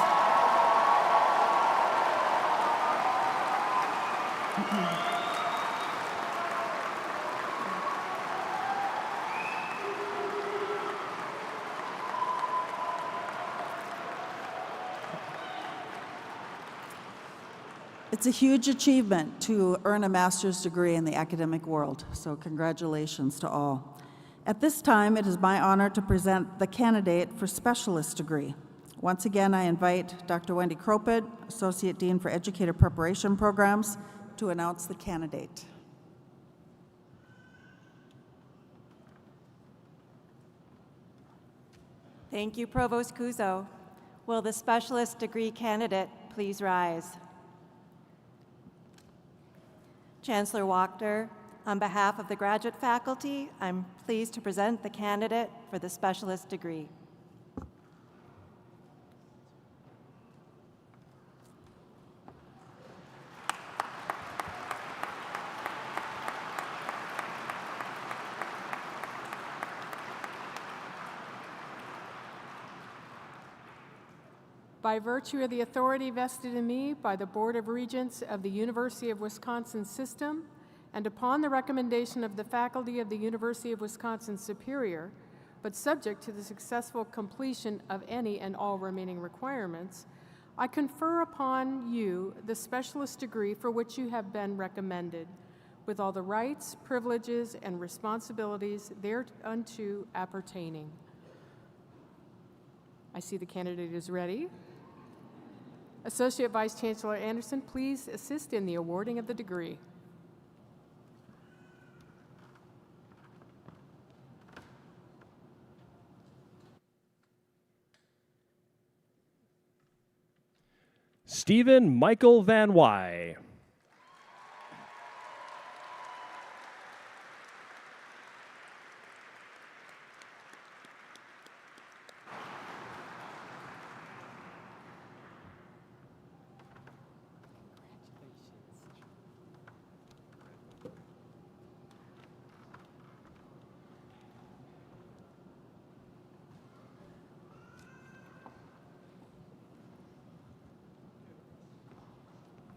It's a huge achievement to earn a master's degree in the academic world, so congratulations to all. At this time, it is my honor to present the candidate for specialist degree. Once again, I invite Dr. Wendy Cropid, Associate Dean for Educator Preparation Programs, to announce the candidate. Thank you, Provost Kuzo. Will the specialist degree candidate please rise? Chancellor Wachter, on behalf of the graduate faculty, I'm pleased to present the candidate for the specialist degree. By virtue of the authority vested in me by the Board of Regents of the University of Wisconsin System, and upon the recommendation of the faculty of the University of Wisconsin Superior, but subject to the successful completion of any and all remaining requirements, I confer upon you the specialist degree for which you have been recommended, with all the rights, privileges, and responsibilities thereunto appertaining. I see the candidate is ready. Associate Vice Chancellor Anderson, please assist in the awarding of the degree. Stephen Michael Van Wy.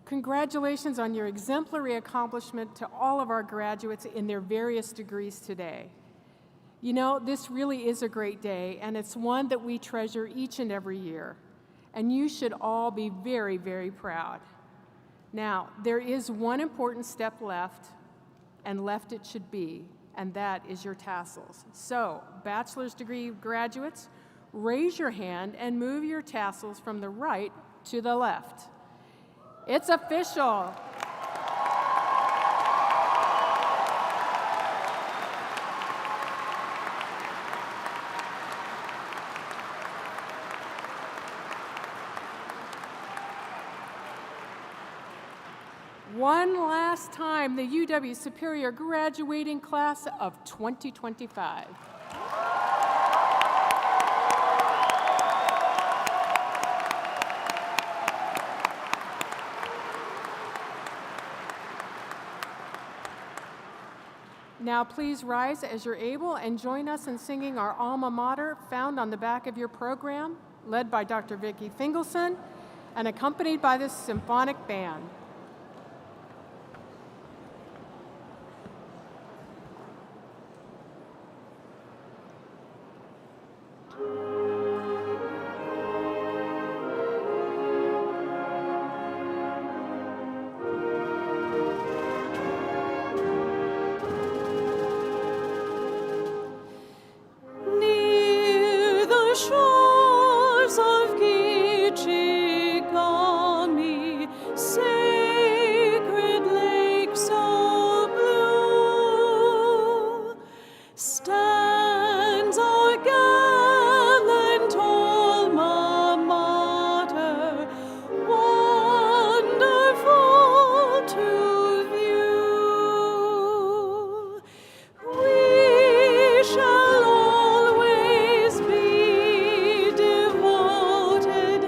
Congratulations on your exemplary accomplishment to all of our graduates in their various degrees today. You know, this really is a great day, and it's one that we treasure each and every year. And you should all be very, very proud. Now, there is one important step left, and left it should be, and that is your tassels. So, bachelor's degree graduates, raise your hand and move your tassels from the right to the left. It's official. One last time, the UW Superior graduating class of 2025. Now please rise as you're able and join us in singing our alma mater found on the back of your program, led by Dr. Vicki Fingelson and accompanied by the symphonic band. Near the shores of Kichigami, sacred lake so blue, stands our gallant alma mater, wonderful to view. We shall always be devoted,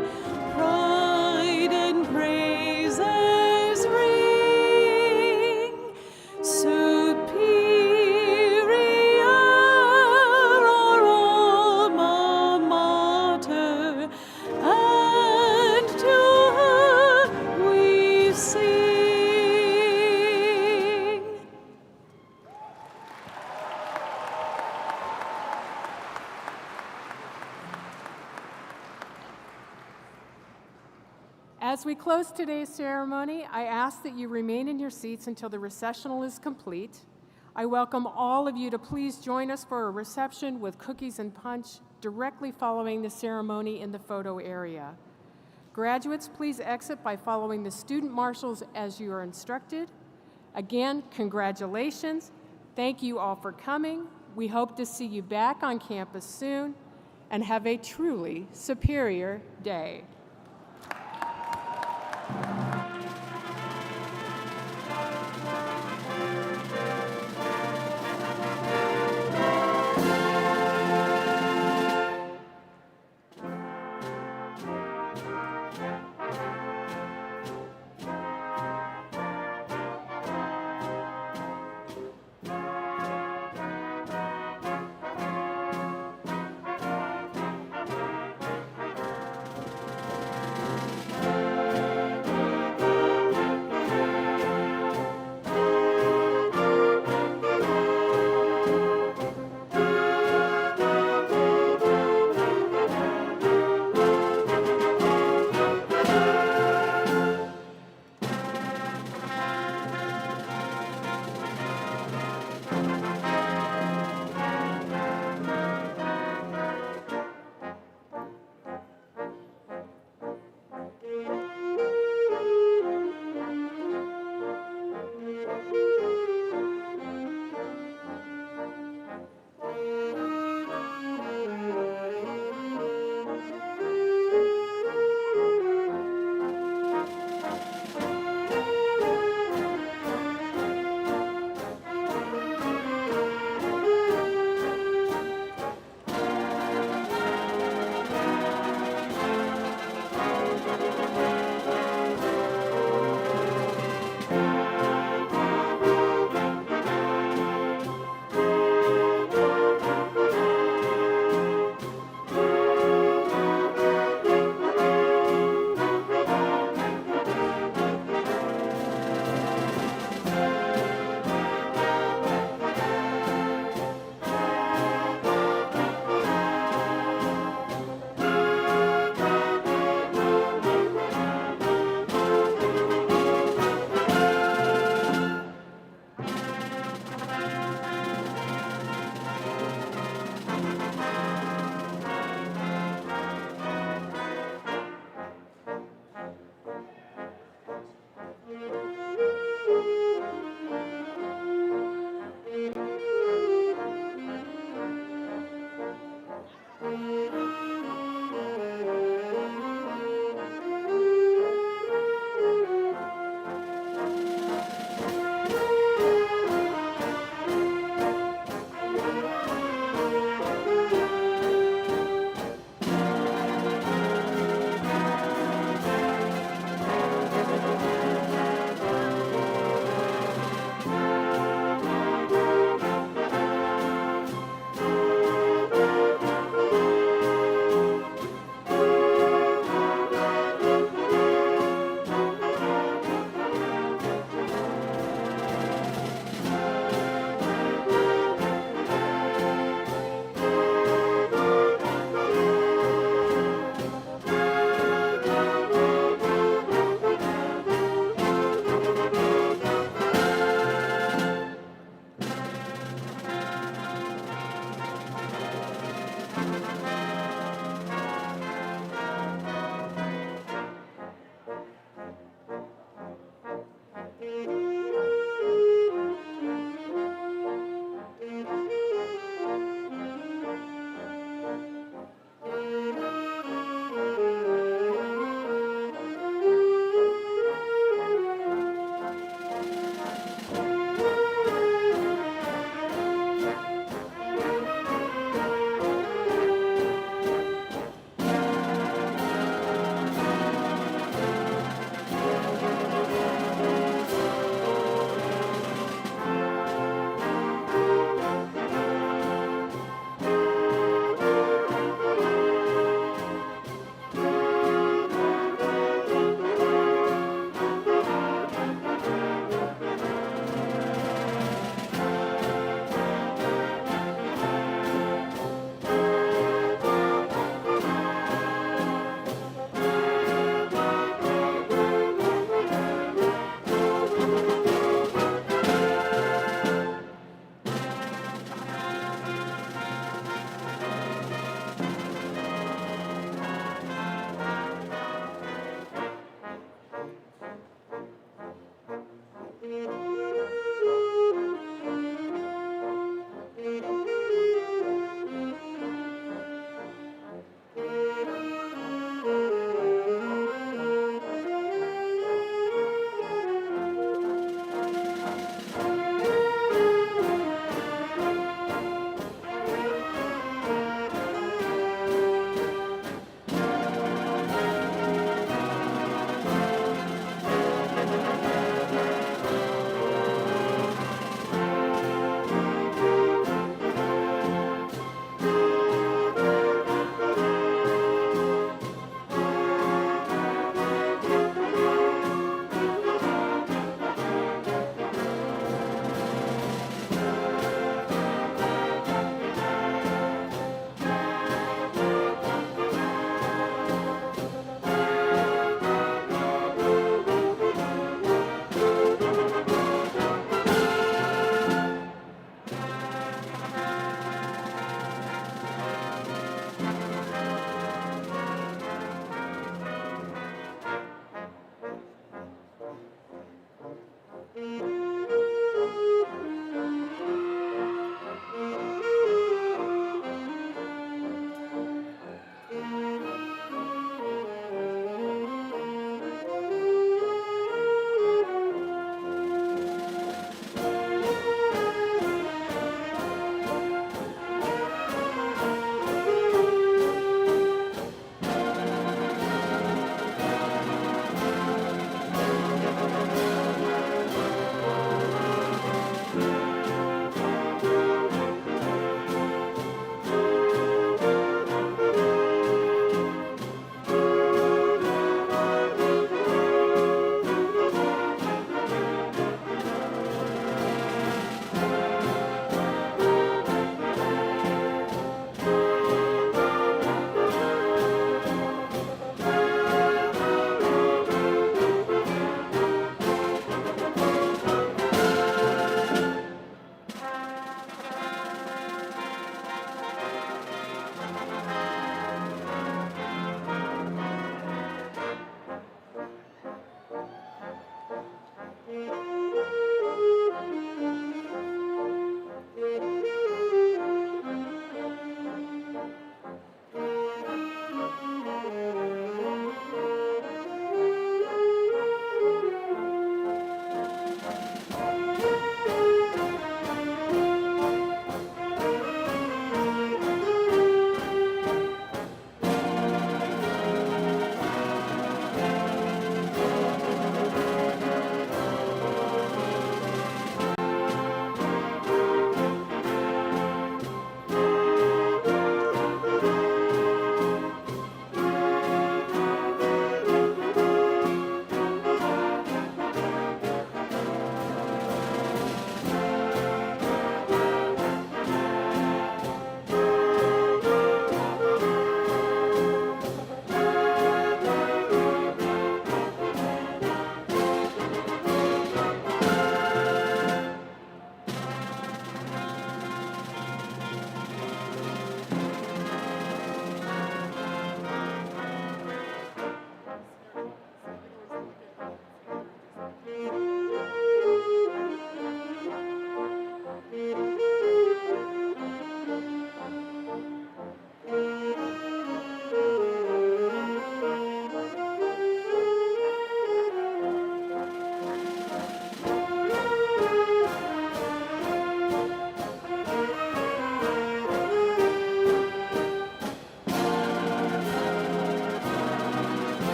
pride and praises ring, superior our alma mater, and to her we sing. As we close today's ceremony, I ask that you remain in your seats until the recessional is complete. I welcome all of you to please join us for a reception with cookies and punch directly following the ceremony in the photo area. Graduates, please exit by following the student marshals as you are instructed. Again, congratulations. Thank you all for coming. We hope to see you back on campus soon, and have a truly superior day.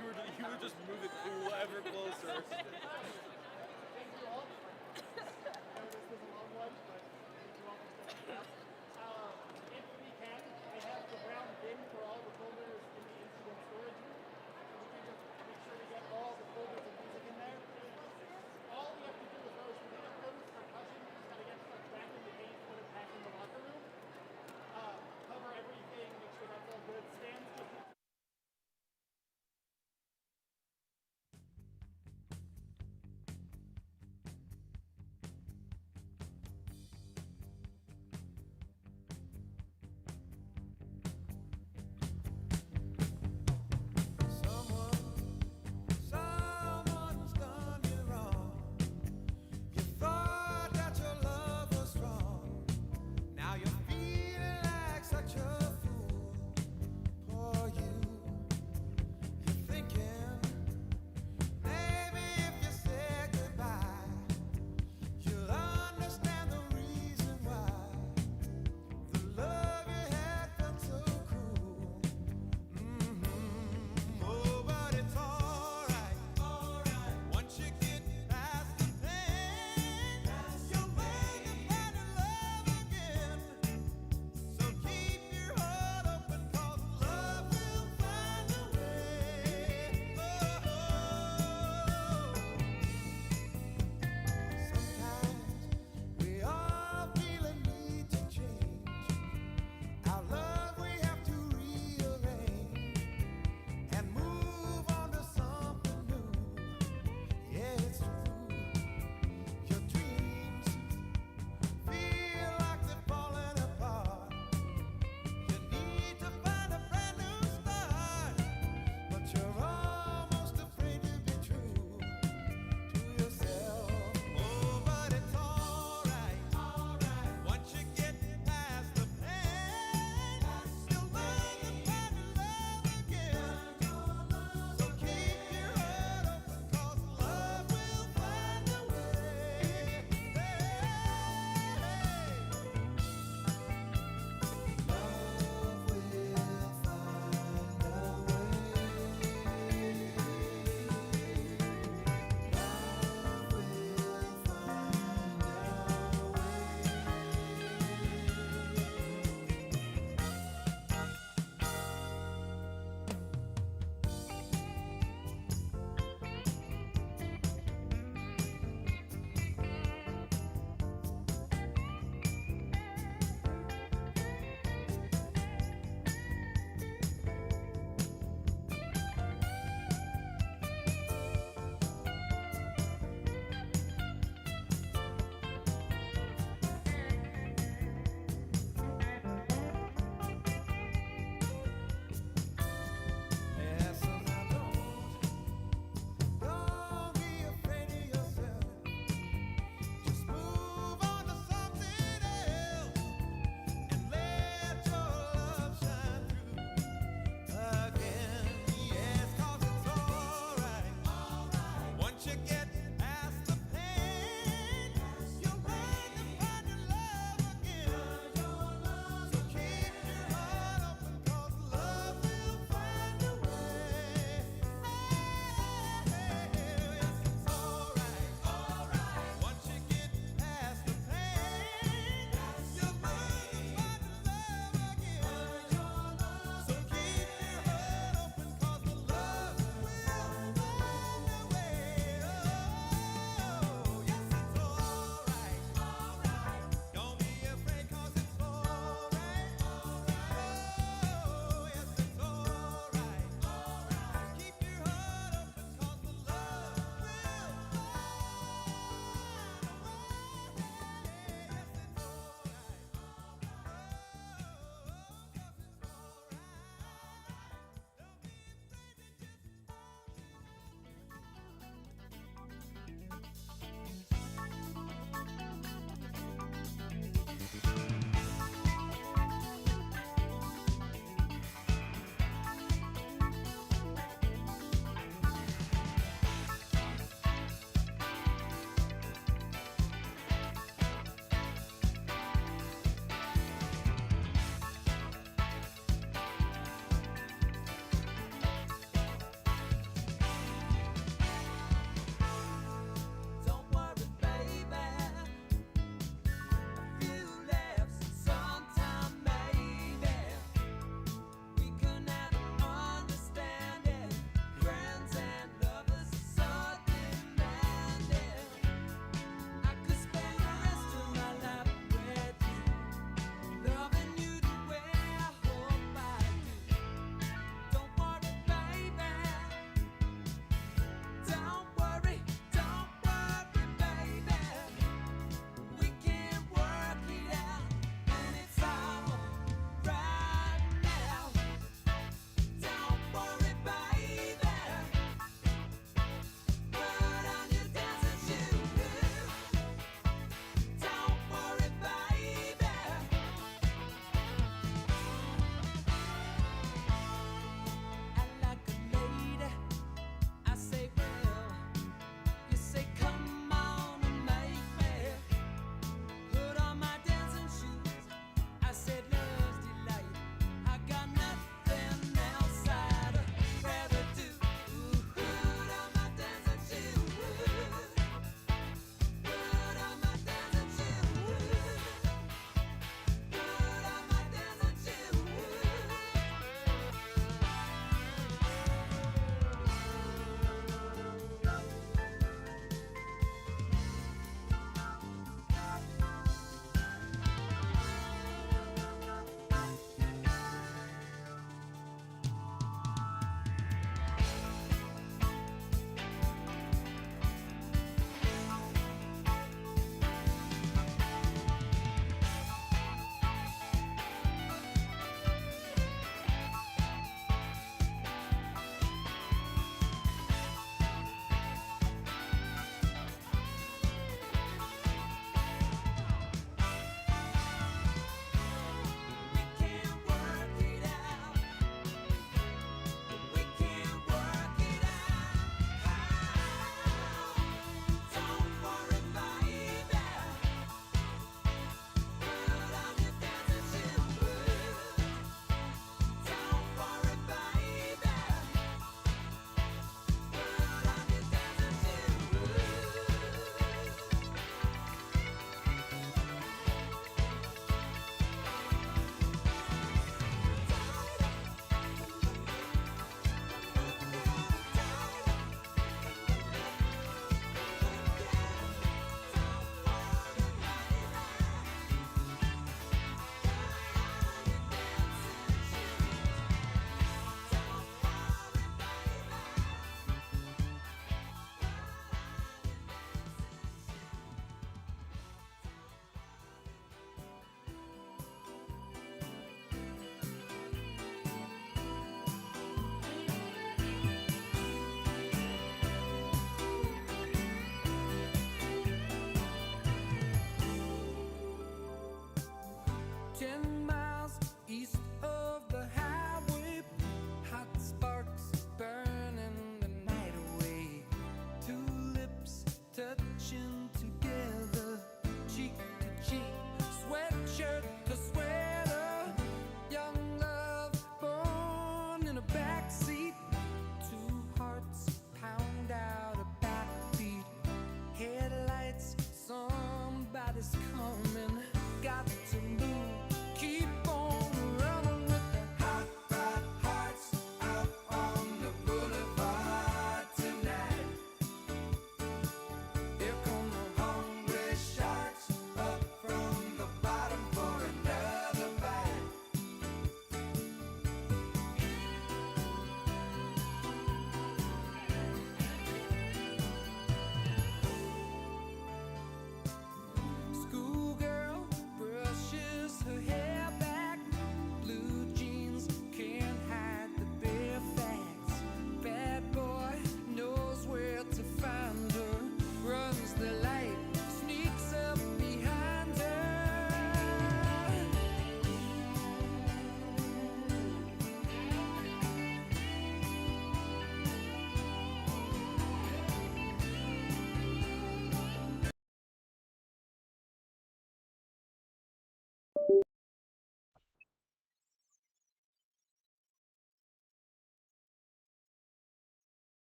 You were just moving ever closer. If we can, I have the brown bin for all the folders in the incident storage room. We can just make sure we get all the folders of music in there. All we have to do is those percussion, we just gotta get stuff back in the case, put it back in the locker room. Cover everything, make sure that's all good. Stands just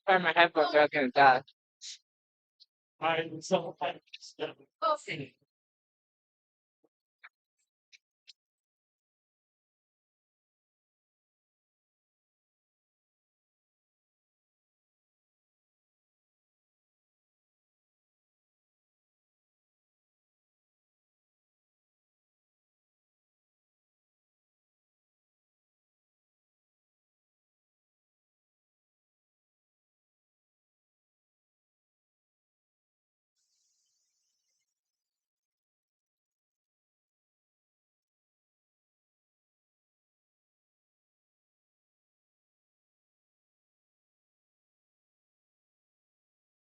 Turn my headphones are gonna die. I'm so